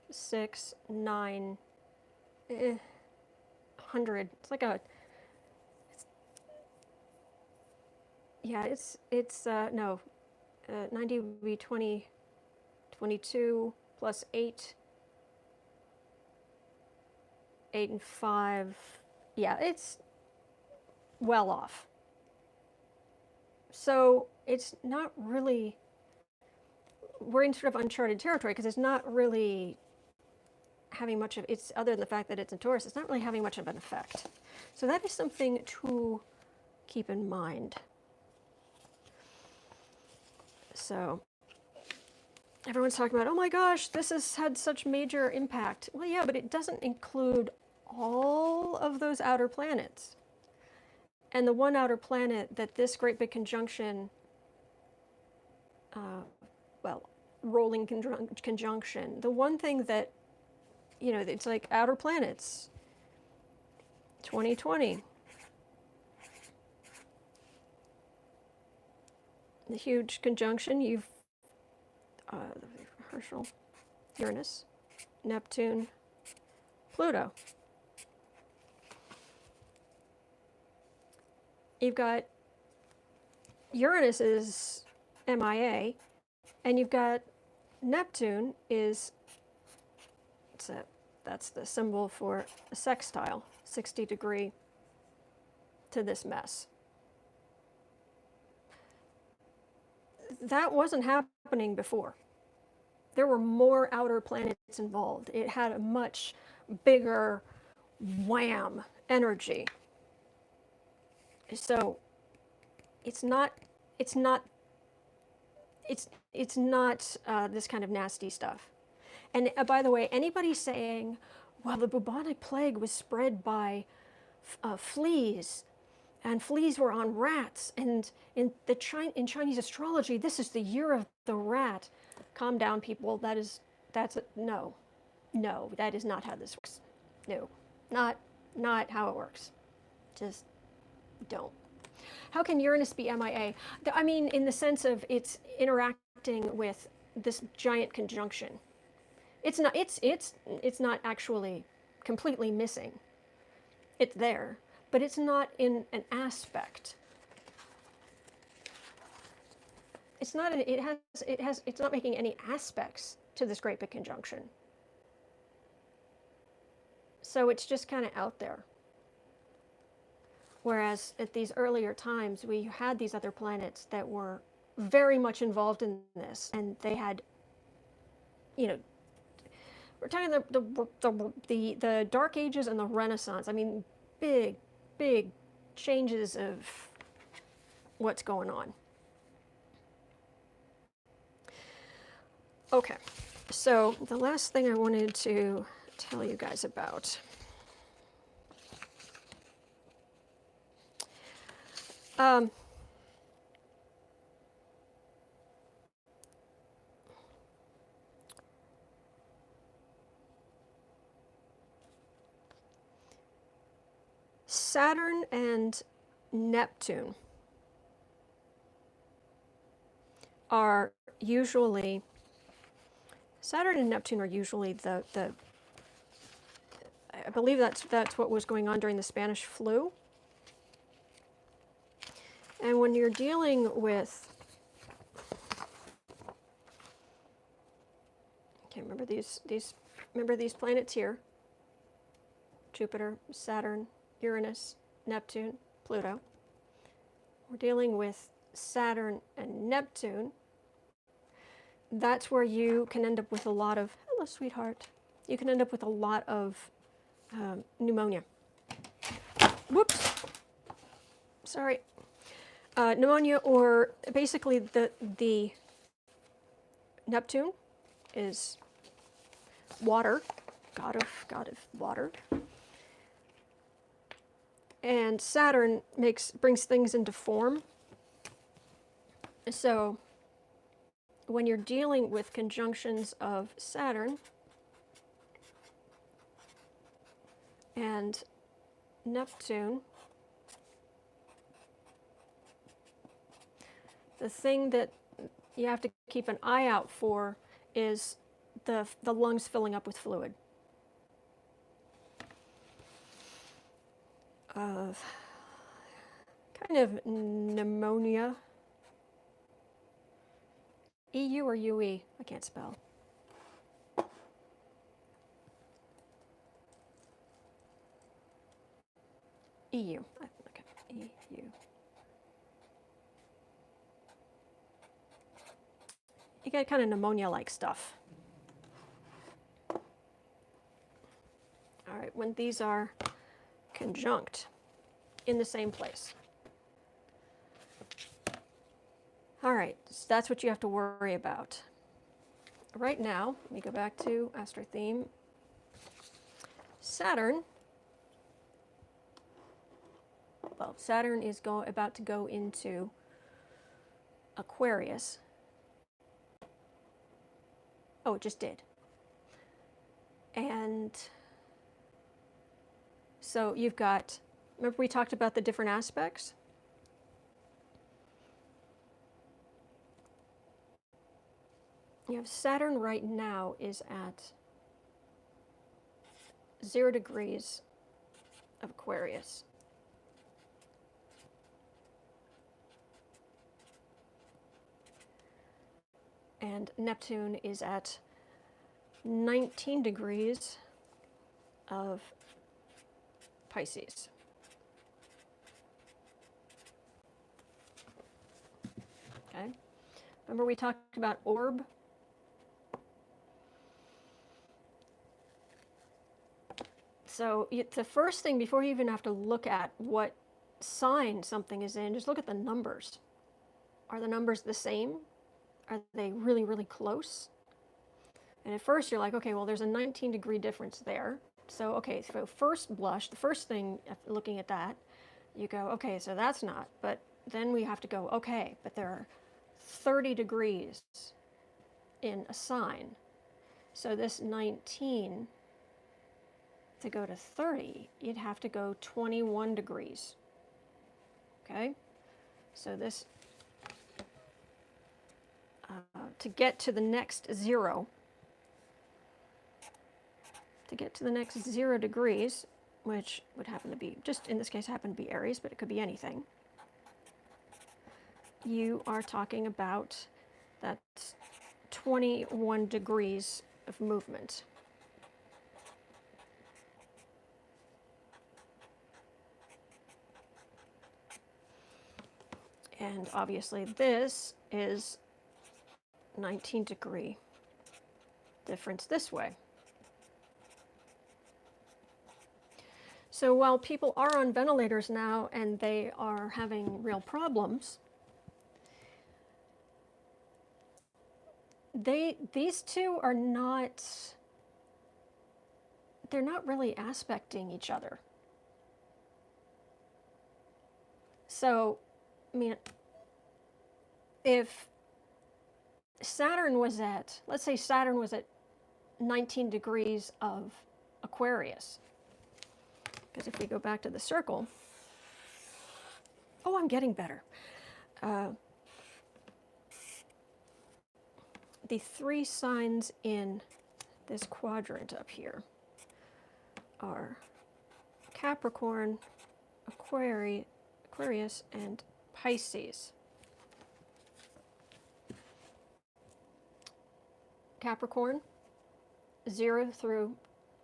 6, 9, 100. It's like a. It's no, 90 would be 20, 22 plus 8, 8 and 5. Yeah, it's well off. So it's not really, we're in sort of uncharted territory because it's not really having much of, it's other than the fact that it's in Taurus, it's not really having much of an effect. So that is something to keep in mind. So everyone's talking about, oh my gosh, this has had such major impact. Well, yeah, but it doesn't include all of those outer planets. And the one outer planet that this great big conjunction, rolling conjunction, the one thing that, you know, it's like outer planets, 2020. The huge conjunction, you've, Herschel, Uranus, Neptune, Pluto. You've got Uranus is MIA, and you've got Neptune is, that's the symbol for a sextile, 60 degree to this mess. That wasn't happening before. There were more outer planets involved. It had a much bigger wham energy. So it's not this kind of nasty stuff. And by the way, anybody saying, well, the bubonic plague was spread by fleas, and fleas were on rats, and in Chinese astrology, this is the year of the rat. Calm down, people. No, that is not how this works. No, not how it works. Just don't. How can Uranus be MIA? I mean, in the sense of it's interacting with this giant conjunction. It's not actually completely missing. It's there, but it's not in an aspect. It's not making any aspects to this great big conjunction. So it's just kind of out there. Whereas at these earlier times, we had these other planets that were very much involved in this, and they had, you know, we're talking the Dark Ages and the Renaissance. I mean, big changes of what's going on. Okay, so the last thing I wanted to tell you guys about. Saturn and Neptune are usually, Saturn and Neptune are usually the I believe that's what was going on during the Spanish flu. And when you're dealing with Okay, remember these planets here. Jupiter, Saturn, Uranus, Neptune, Pluto. We're dealing with Saturn and Neptune. That's where you can end up with a lot of, hello sweetheart, you can end up with a lot of pneumonia. Whoops, sorry. Pneumonia, or basically the Neptune is water, god of water. And Saturn brings things into form. So when you're dealing with conjunctions of Saturn and Neptune, the thing that you have to keep an eye out for is the lungs filling up with fluid. Kind of pneumonia. EU or UE? I can't spell. EU. Okay. EU. You get kind of pneumonia-like stuff. All right, when these are conjunct in the same place. All right, so that's what you have to worry about. Right now, let me go back to Astro Theme. Saturn. Well, Saturn is about to go into Aquarius. Oh, it just did. And so you've got, remember we talked about the different aspects? You have Saturn right now is at 0 degrees of Aquarius. And Neptune is at 19 degrees of Pisces. Okay. Remember we talked about orb? So the first thing, before you even have to look at what sign something is in, just look at the numbers. Are the numbers the same? Are they really, really close? And at first you're like, okay, well, there's a 19-degree difference there. So, okay, so first blush, the first thing, looking at that, you go, okay, so that's not. But then we have to go, okay, but there are 30 degrees in a sign. So this 19, to go to 30, you'd have to go 21 degrees. Okay? So this, to get to the next 0, to get to the next 0 degrees, which would happen to be, just in this case, happen to be Aries, but it could be anything, you are talking about that 21 degrees of movement. And obviously this is 19-degree difference this way. So while people are on ventilators now and they are having real problems, these two are not, they're not really aspecting each other. So, I mean, if Saturn was at, let's say Saturn was at 19 degrees of Aquarius, because if we go back to the circle, oh, I'm getting better. The 3 signs in this quadrant up here are Capricorn, Aquarius, and Pisces. Capricorn 0 through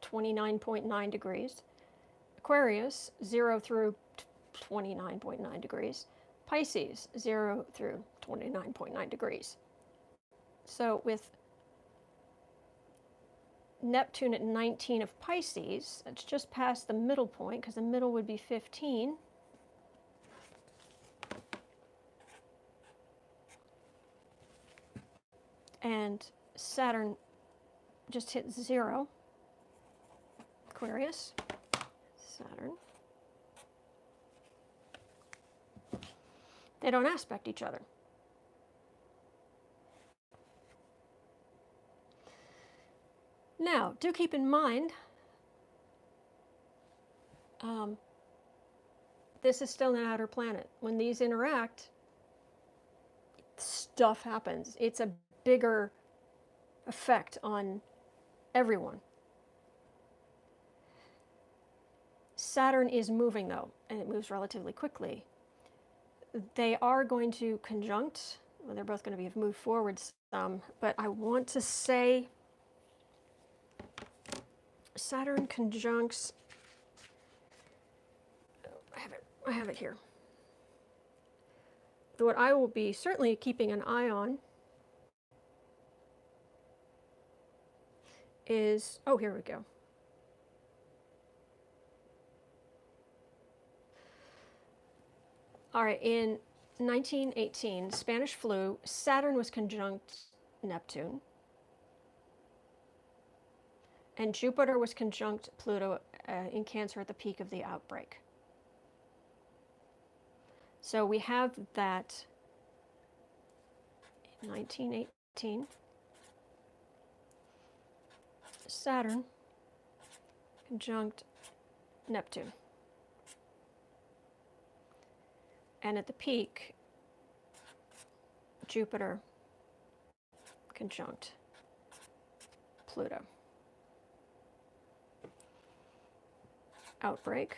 29.9 degrees. Aquarius, 0 through 29.9 degrees. Pisces, 0 through 29.9 degrees. So with Neptune at 19 of Pisces, that's just past the middle point, because the middle would be 15. And Saturn just hit 0. Aquarius, Saturn. They don't aspect each other. Now, do keep in mind, this is still an outer planet. When these interact, stuff happens. It's a bigger effect on everyone. Saturn is moving, though, and it moves relatively quickly. They are going to conjunct. Well, they're both going to be moved forward some, but I want to say Saturn conjuncts, I have it here. What I will be certainly keeping an eye on is, oh, here we go. All right, in 1918, Spanish flu, Saturn was conjunct Neptune, and Jupiter was conjunct Pluto in Cancer at the peak of the outbreak. So we have that in 1918, Saturn conjunct Neptune. And at the peak, Jupiter conjunct Pluto. Outbreak.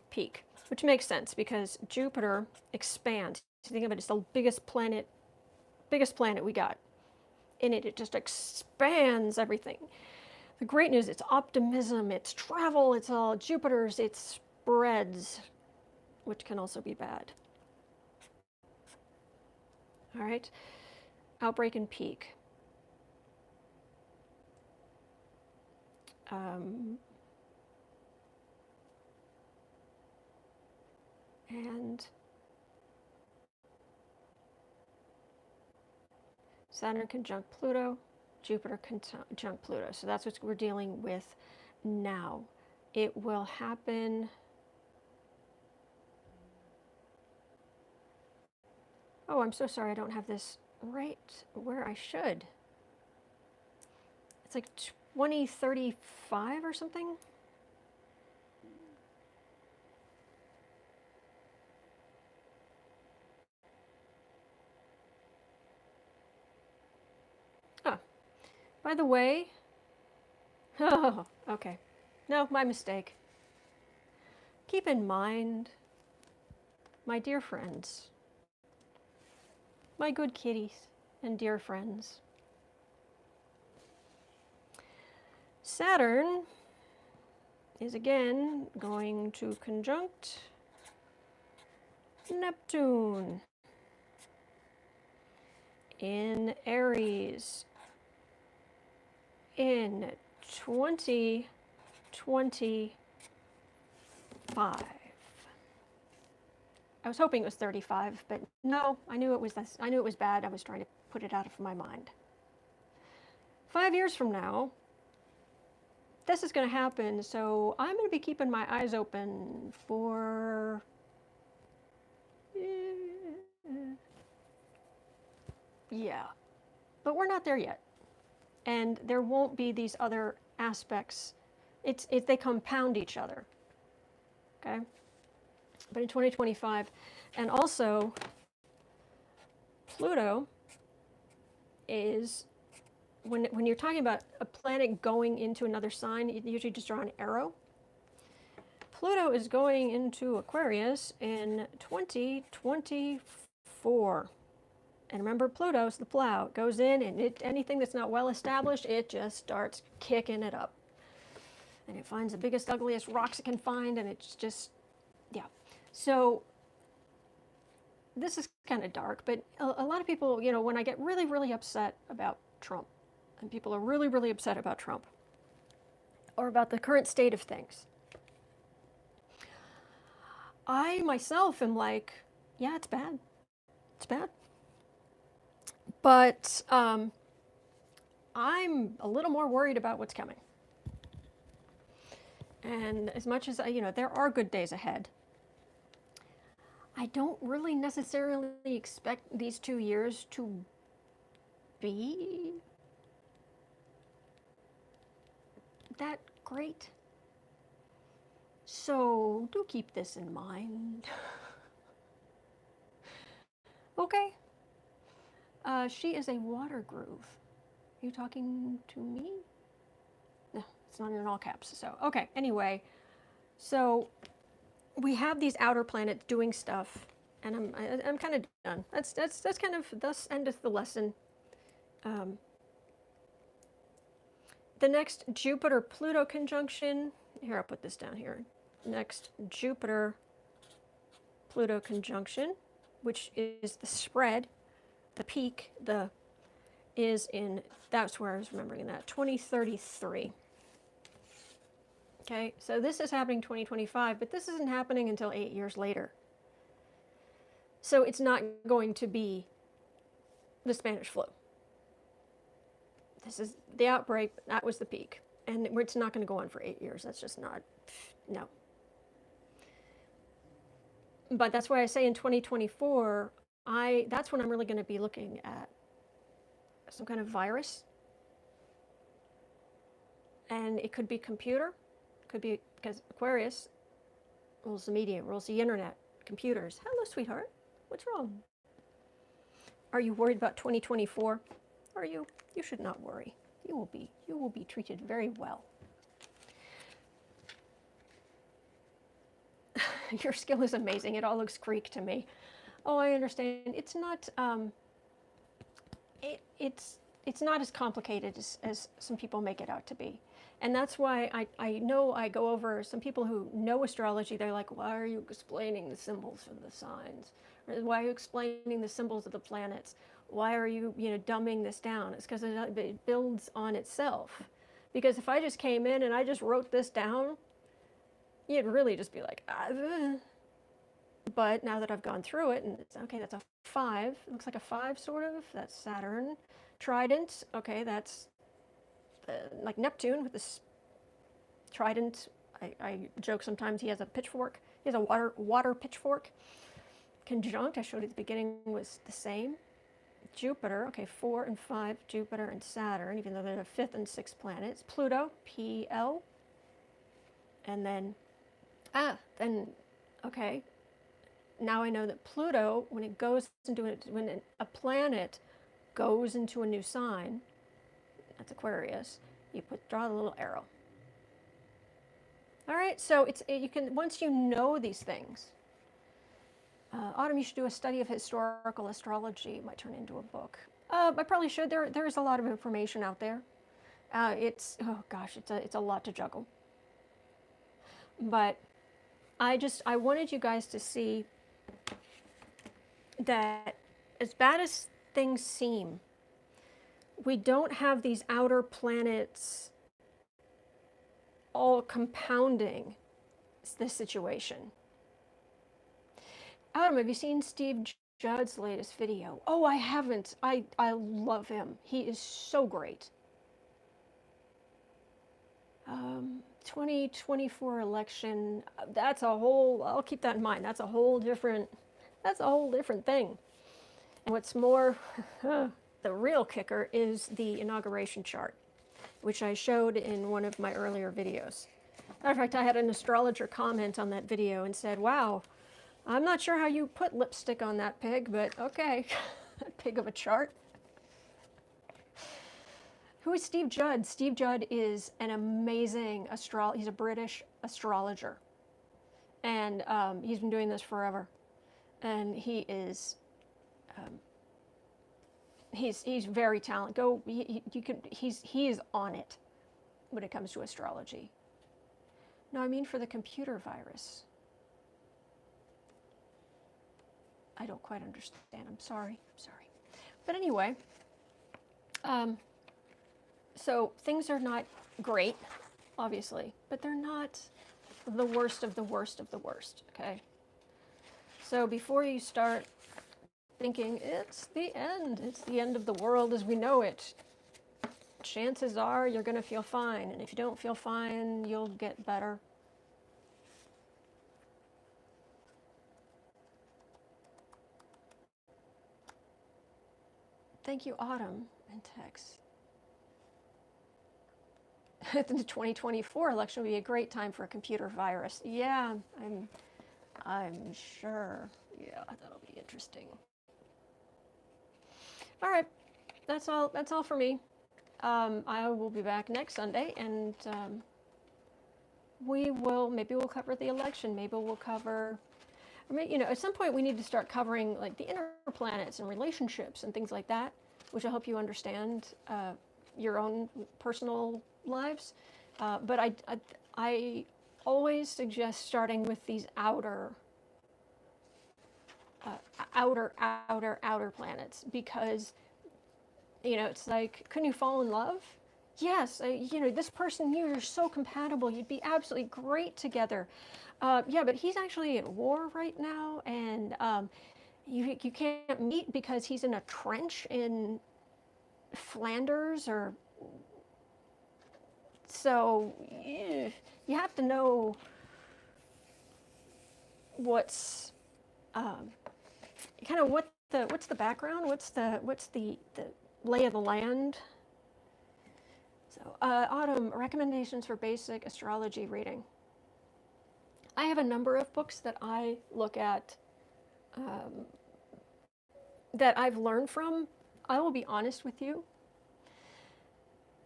Peak, which makes sense because Jupiter expands. Think of it as the biggest planet we got. In it, it just expands everything. The great news, it's optimism, it's travel, it's all Jupiter's, it spreads, which can also be bad. All right, outbreak and peak. And Saturn conjunct Pluto, Jupiter conjunct Pluto. So that's what we're dealing with now. It will happen. Oh, I'm so sorry. I don't have this right where I should. It's like 2035 or something. By the way, oh, okay. No, my mistake. Keep in mind, my dear friends, my good kitties and dear friends, Saturn is again going to conjunct Neptune in Aries in 2025. I was hoping it was 35, but no, I knew it was this. I knew it was bad. I was trying to put it out of my mind. 5 years from now, this is going to happen, so I'm going to be keeping my eyes open for yeah, but we're not there yet. And there won't be these other aspects. They compound each other, okay? But in 2025, and also Pluto is, when you're talking about a planet going into another sign, you usually just draw an arrow. Pluto is going into Aquarius in 2024. And remember, Pluto's the plow. It goes in, and anything that's not well established, it just starts kicking it up. And it finds the biggest, ugliest rocks it can find, and it's just, yeah. So this is kind of dark, but a lot of people, you know, when I get really, really upset about Trump, and people are really, really upset about Trump, or about the current state of things, I myself am like, yeah, it's bad. It's bad. But I'm a little more worried about what's coming. And as much as, you know, there are good days ahead, I don't really necessarily expect these 2 years to be that great. So do keep this in mind. Okay. She is a water groove. Are you talking to me? No, it's not in all caps. So, okay, anyway. So we have these outer planets doing stuff, and I'm kind of done. That's kind of, thus endeth the lesson. The next Jupiter-Pluto conjunction, here, I'll put this down here. Next Jupiter-Pluto conjunction, which is the spread, the peak, is in, that's where I was remembering that, 2033. Okay, so this is happening 2025, but this isn't happening until 8 years later. So it's not going to be the Spanish flu. This is the outbreak, that was the peak. And it's not going to go on for 8 years. That's just not, no. But that's why I say in 2024, that's when I'm really going to be looking at some kind of virus. And it could be computer, could be, because Aquarius rules the media, rules the internet, computers. Hello, sweetheart. What's wrong? Are you worried about 2024? Are you? You should not worry. You will be treated very well. Your skill is amazing. It all looks Greek to me. Oh, I understand. It's not. It's not as complicated as some people make it out to be, and that's why I know I go over some people who know astrology. They're like, why are you explaining the symbols of the signs? Or why are you explaining the symbols of the planets? Why are you dumbing this down? It's because it builds on itself. Because if I just came in and I just wrote this down, you'd really just be like, But now that I've gone through it, and it's okay, that's a 5. It looks like a 5 sort of. That's Saturn. Trident. Okay, that's like Neptune with this trident. I joke sometimes he has a pitchfork. He has a water pitchfork. Conjunct, I showed at the beginning, was the same. Jupiter, okay, 4 and 5, Jupiter and Saturn, even though they're the 5th and 6th planets. Pluto, PL. And then, okay. Now I know that Pluto, when it goes into it, when a planet goes into a new sign, that's Aquarius, you draw the little arrow. All right, so you can, once you know these things, Autumn, you should do a study of historical astrology. It might turn into a book. I probably should. There is a lot of information out there. Oh gosh, it's a lot to juggle. But I wanted you guys to see that as bad as things seem, we don't have these outer planets all compounding this situation. Adam, have you seen Steve Judd's latest video? Oh, I haven't. I love him. He is so great. 2024 election, that's a whole, I'll keep that in mind. That's a whole different thing. And what's more, the real kicker is the inauguration chart, which I showed in one of my earlier videos. Matter of fact, I had an astrologer comment on that video and said, wow, I'm not sure how you put lipstick on that pig, but okay, pig of a chart. Who is Steve Judd? Steve Judd is an amazing he's a British astrologer. And he's been doing this forever. And he is He's very talented. Go, you can. He is on it when it comes to astrology. No, I mean for the computer virus. I don't quite understand. I'm sorry. But anyway, so things are not great, obviously, but they're not the worst of the worst of the worst, okay? So before you start thinking it's the end of the world as we know it, chances are you're going to feel fine. And if you don't feel fine, you'll get better. Thank you, Autumn and Tex. The 2024 election will be a great time for a computer virus. Yeah, I'm sure. Yeah, that'll be interesting. All right, that's all for me. I will be back next Sunday, and maybe we'll cover the election. Maybe we'll cover, at some point we need to start covering like the inner planets and relationships and things like that, which will help you understand your own personal lives. But I always suggest starting with these outer planets, because it's like, couldn't you fall in love? Yes, this person, you're so compatible, you'd be absolutely great together. Yeah, but he's actually at war right now, and you can't meet because he's in a trench in Flanders, or so you have to know what's kind of what's the background, what's the lay of the land. So Autumn, recommendations for basic astrology reading. I have a number of books that I look at that I've learned from. I will be honest with you,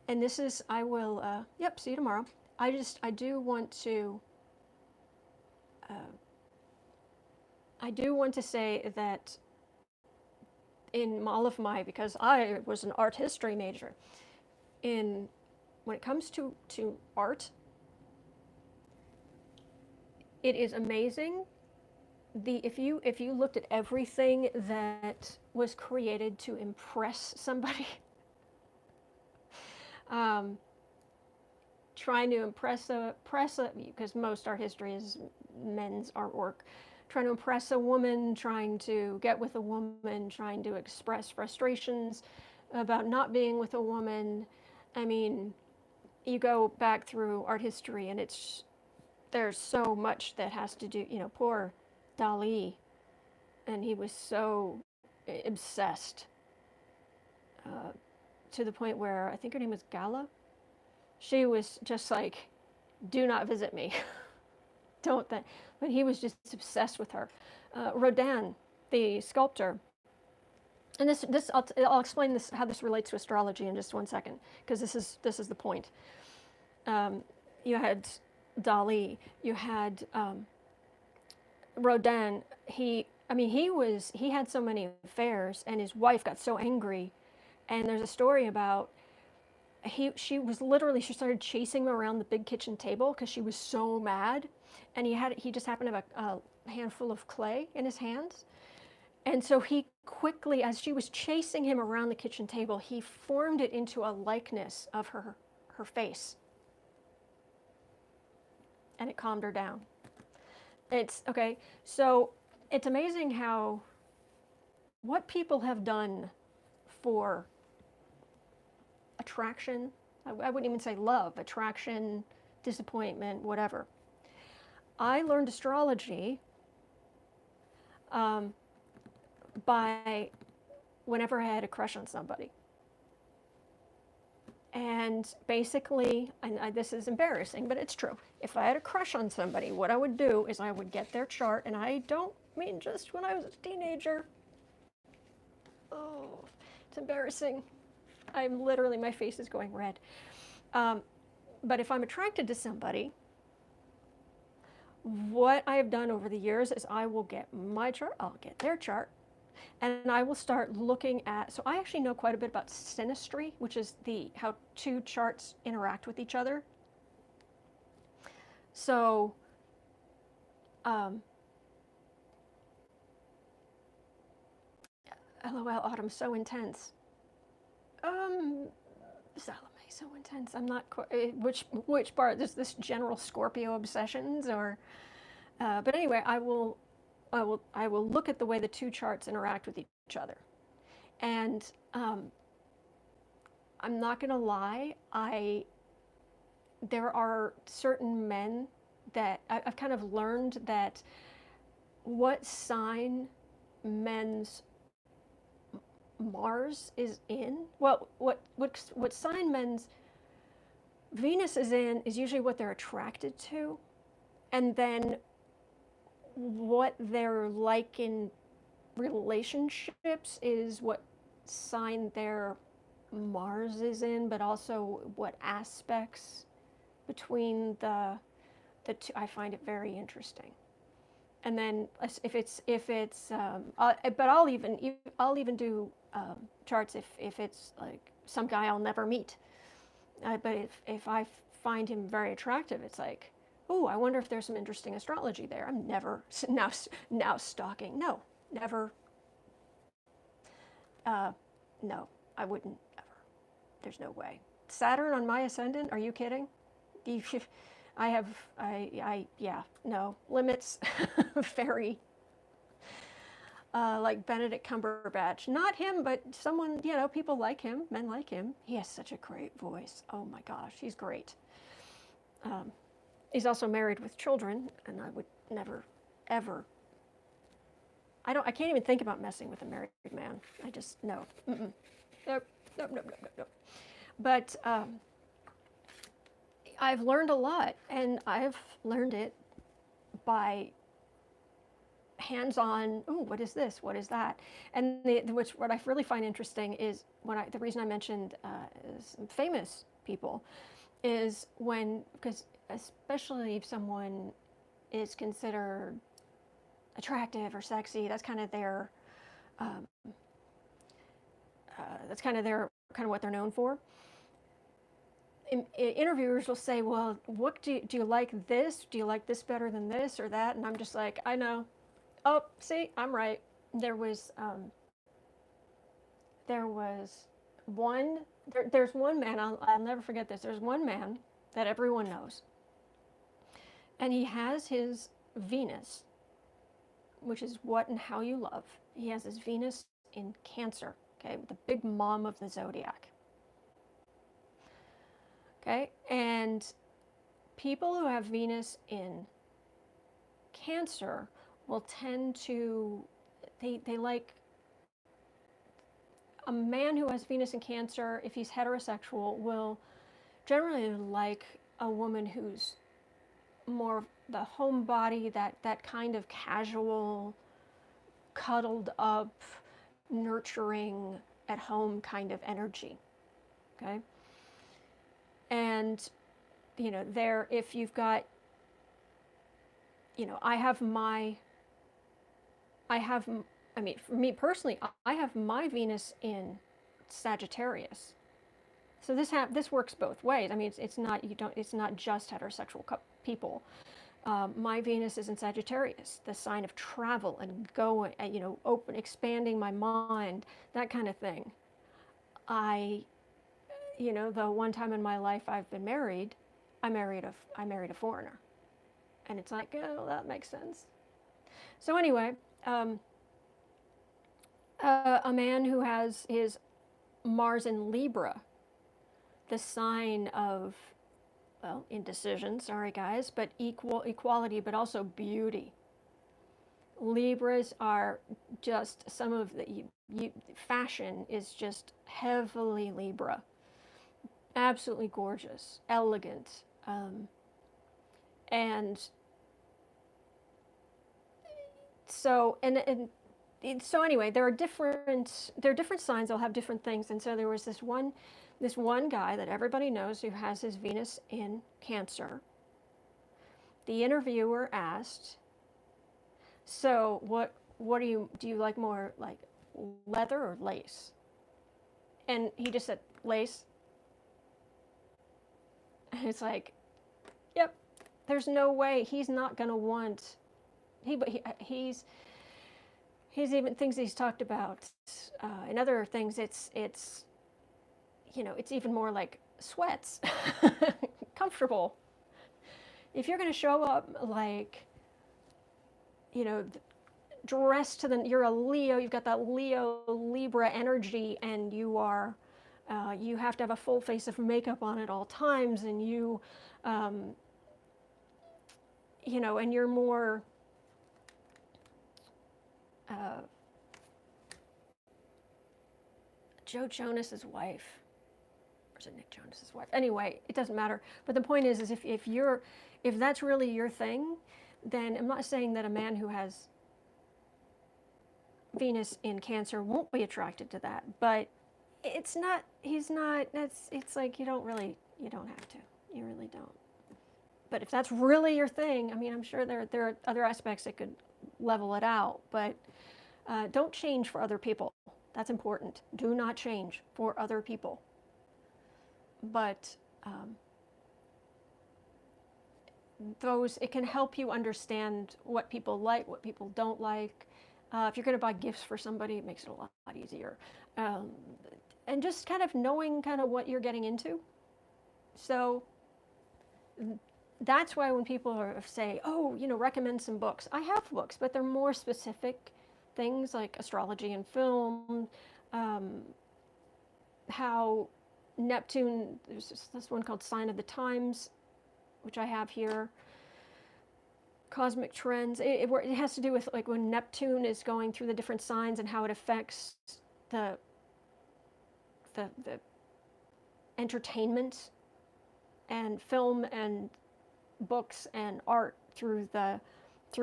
and this is, I will see you tomorrow. I do want to say that in all of my, because I was an art history major, when it comes to art, it is amazing. If you looked at everything that was created to impress somebody, trying to impress because most art history is men's artwork, trying to impress a woman, trying to get with a woman, trying to express frustrations about not being with a woman. I mean, you go back through art history and there's so much that has to do, poor Dali, and he was so obsessed to the point where, I think her name was Gala, she was just like, do not visit me. Don't that, but he was just obsessed with her. Rodin, the sculptor, and this I'll explain this, how this relates to astrology, in just one second, because this is the point. You had Dali, you had Rodin. He had so many affairs, and his wife got so angry, and there's a story about she started chasing him around the big kitchen table because she was so mad, and he just happened to have a handful of clay in his hands, and so he quickly, as she was chasing him around the kitchen table, he formed it into a likeness of her face, and it calmed her down. It's okay. So it's amazing how what people have done for attraction. I wouldn't even say love, attraction, disappointment, whatever. I learned astrology by whenever I had a crush on somebody. And basically, this is embarrassing, but it's true. If I had a crush on somebody, what I would do is I would get their chart, and I don't mean just when I was a teenager. Oh, it's embarrassing. My face is going red. But if I'm attracted to somebody, what I have done over the years is I will get my chart, I'll get their chart, And I will start looking at, so I actually know quite a bit about synastry, which is how two charts interact with each other. So, LOL, Autumn, so intense. Salome, so intense. I'm not which part? This general Scorpio obsessions, or but anyway, I will look at the way the two charts interact with each other, and I'm not gonna lie, there are certain men that I've kind of learned that what sign men's Mars is in, well, what sign men's Venus is in is usually what they're attracted to, and then what they're like in relationships is what sign their Mars is in, but also what aspects between the two. I find it very interesting. And then if it's but I'll even do charts if it's like some guy I'll never meet. But if I find him very attractive, it's like, oh, I wonder if there's some interesting astrology there. I'm never now stalking. No, never. No, I wouldn't ever. There's no way. Saturn on my ascendant? Are you kidding? Yeah, no, limits. Very, like Benedict Cumberbatch. Not him, but someone, people like him, men like him. He has such a great voice. Oh my gosh, he's great. He's also married with children, and I would never, ever. I can't even think about messing with a married man. I just, no. Nope. But I've learned a lot, and I've learned it by hands-on. Oh, what is this? What is that? And what I really find interesting is the reason I mentioned some famous people is because especially if someone is considered attractive or sexy, that's kind of their what they're known for. Interviewers will say, well, what do you like this? Do you like this better than this or that? And I'm just like, I know. Oh, see, I'm right. There's one man, I'll never forget this. There's one man that everyone knows. And he has his Venus, which is what and how you love. He has his Venus in Cancer, okay, the big mom of the zodiac. Okay, and people who have Venus in Cancer will tend to, they like, a man who has Venus in Cancer, if he's heterosexual, will generally like a woman who's more the homebody, that kind of casual, cuddled up, nurturing, at home kind of energy, okay? And, if you've got, for me personally, I have my Venus in Sagittarius. So this works both ways. I mean, it's not just heterosexual people. My Venus is in Sagittarius, the sign of travel and going, expanding my mind, that kind of thing. The one time in my life I've been married, I married a foreigner, and it's like, oh, that makes sense. So anyway, a man who has his Mars in Libra, the sign of, well, indecision, sorry guys, but equality, but also beauty. Libras are just some of the, fashion is just heavily Libra. Absolutely gorgeous, elegant, and so so anyway, there are different signs. They'll have different things, and so there was this one guy that everybody knows who has his Venus in Cancer. The interviewer asked, "So what do you like more, like leather or lace? And he just said, lace. And it's like, yep, there's no way he's not going to want, he's even things he's talked about, and other things, it's, you know, it's even more like sweats, comfortable. If you're going to show up like, you know, dressed to the, you're a Leo, you've got that Leo Libra energy, and you are, you have to have a full face of makeup on at all times, and you know, and you're more, Joe Jonas's wife, or is it Nick Jonas's wife? Anyway, it doesn't matter. But the point is if that's really your thing, then I'm not saying that a man who has Venus in Cancer won't be attracted to that, but it's not, it's like you don't have to. You really don't. But if that's really your thing, I mean, I'm sure there are other aspects that could level it out, but don't change for other people. That's important. Do not change for other people. But it can help you understand what people like, what people don't like. If you're going to buy gifts for somebody, it makes it a lot easier. And just kind of knowing kind of what you're getting into. So that's why when people say, oh, you know, recommend some books. I have books, but they're more specific things like astrology and film, how Neptune, there's this one called Sign of the Times, which I have here, cosmic trends. It has to do with like when Neptune is going through the different signs and how it affects the entertainment and film and books and art through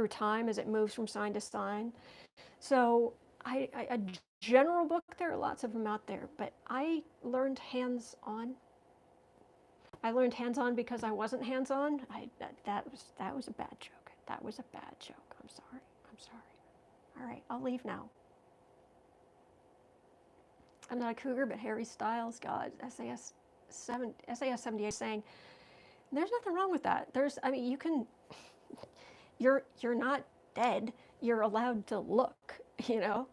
time as it moves from sign to sign. So a general book, there are lots of them out there, but I learned hands-on. I learned hands-on because I wasn't hands-on. That was a bad joke. That was a bad joke. I'm sorry. All right, I'll leave now. I'm not a cougar, but Harry Styles, God, SAS 78 saying, there's nothing wrong with that. I mean, you can, you're not dead. You're allowed to look, you know.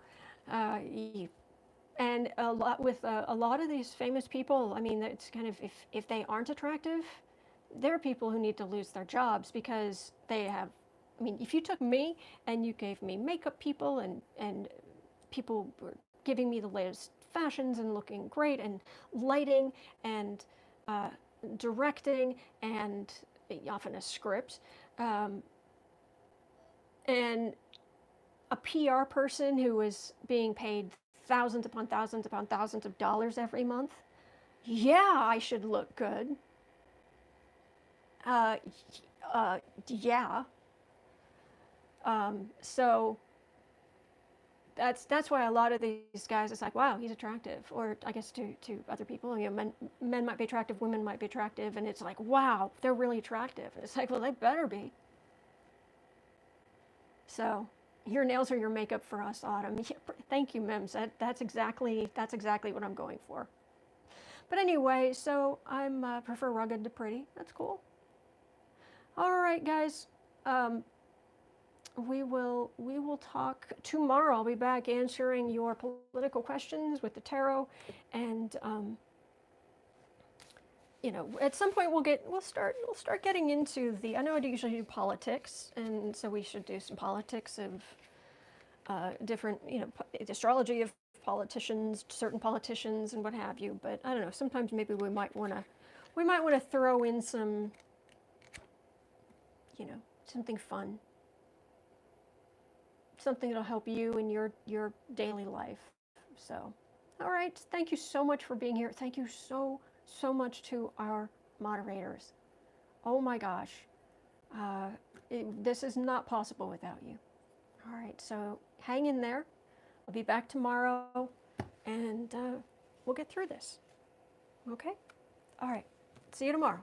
And a lot of these famous people, I mean, it's kind of, if they aren't attractive, they're people who need to lose their jobs because they have, I mean, if you took me and you gave me makeup people and people were giving me the latest fashions and looking great and lighting and directing and often a script, and a PR person who was being paid thousands upon thousands upon thousands of dollars every month, yeah, I should look good. Yeah. So that's why a lot of these guys, it's like, wow, he's attractive. Or I guess to other people, you know, men might be attractive, women might be attractive, and it's like, wow, they're really attractive. And it's like, well, they better be. So your nails are your makeup for us, Autumn. Yeah, thank you, Mims. That's exactly what I'm going for. But anyway, so I'm prefer rugged to pretty. That's cool. All right, guys. We will talk tomorrow. I'll be back answering your political questions with the tarot, and you know, at some point we'll start getting into the. I know I usually do politics, and so we should do some politics of different, you know, astrology of politicians, certain politicians, and what have you. But I don't know. Sometimes maybe we might want to throw in some, you know, something fun. Something that'll help you in your daily life. So, all right. Thank you so much for being here. Thank you so much to our moderators. Oh my gosh. This is not possible without you. All right. So hang in there. I'll be back tomorrow and we'll get through this. Okay? All right. See you tomorrow.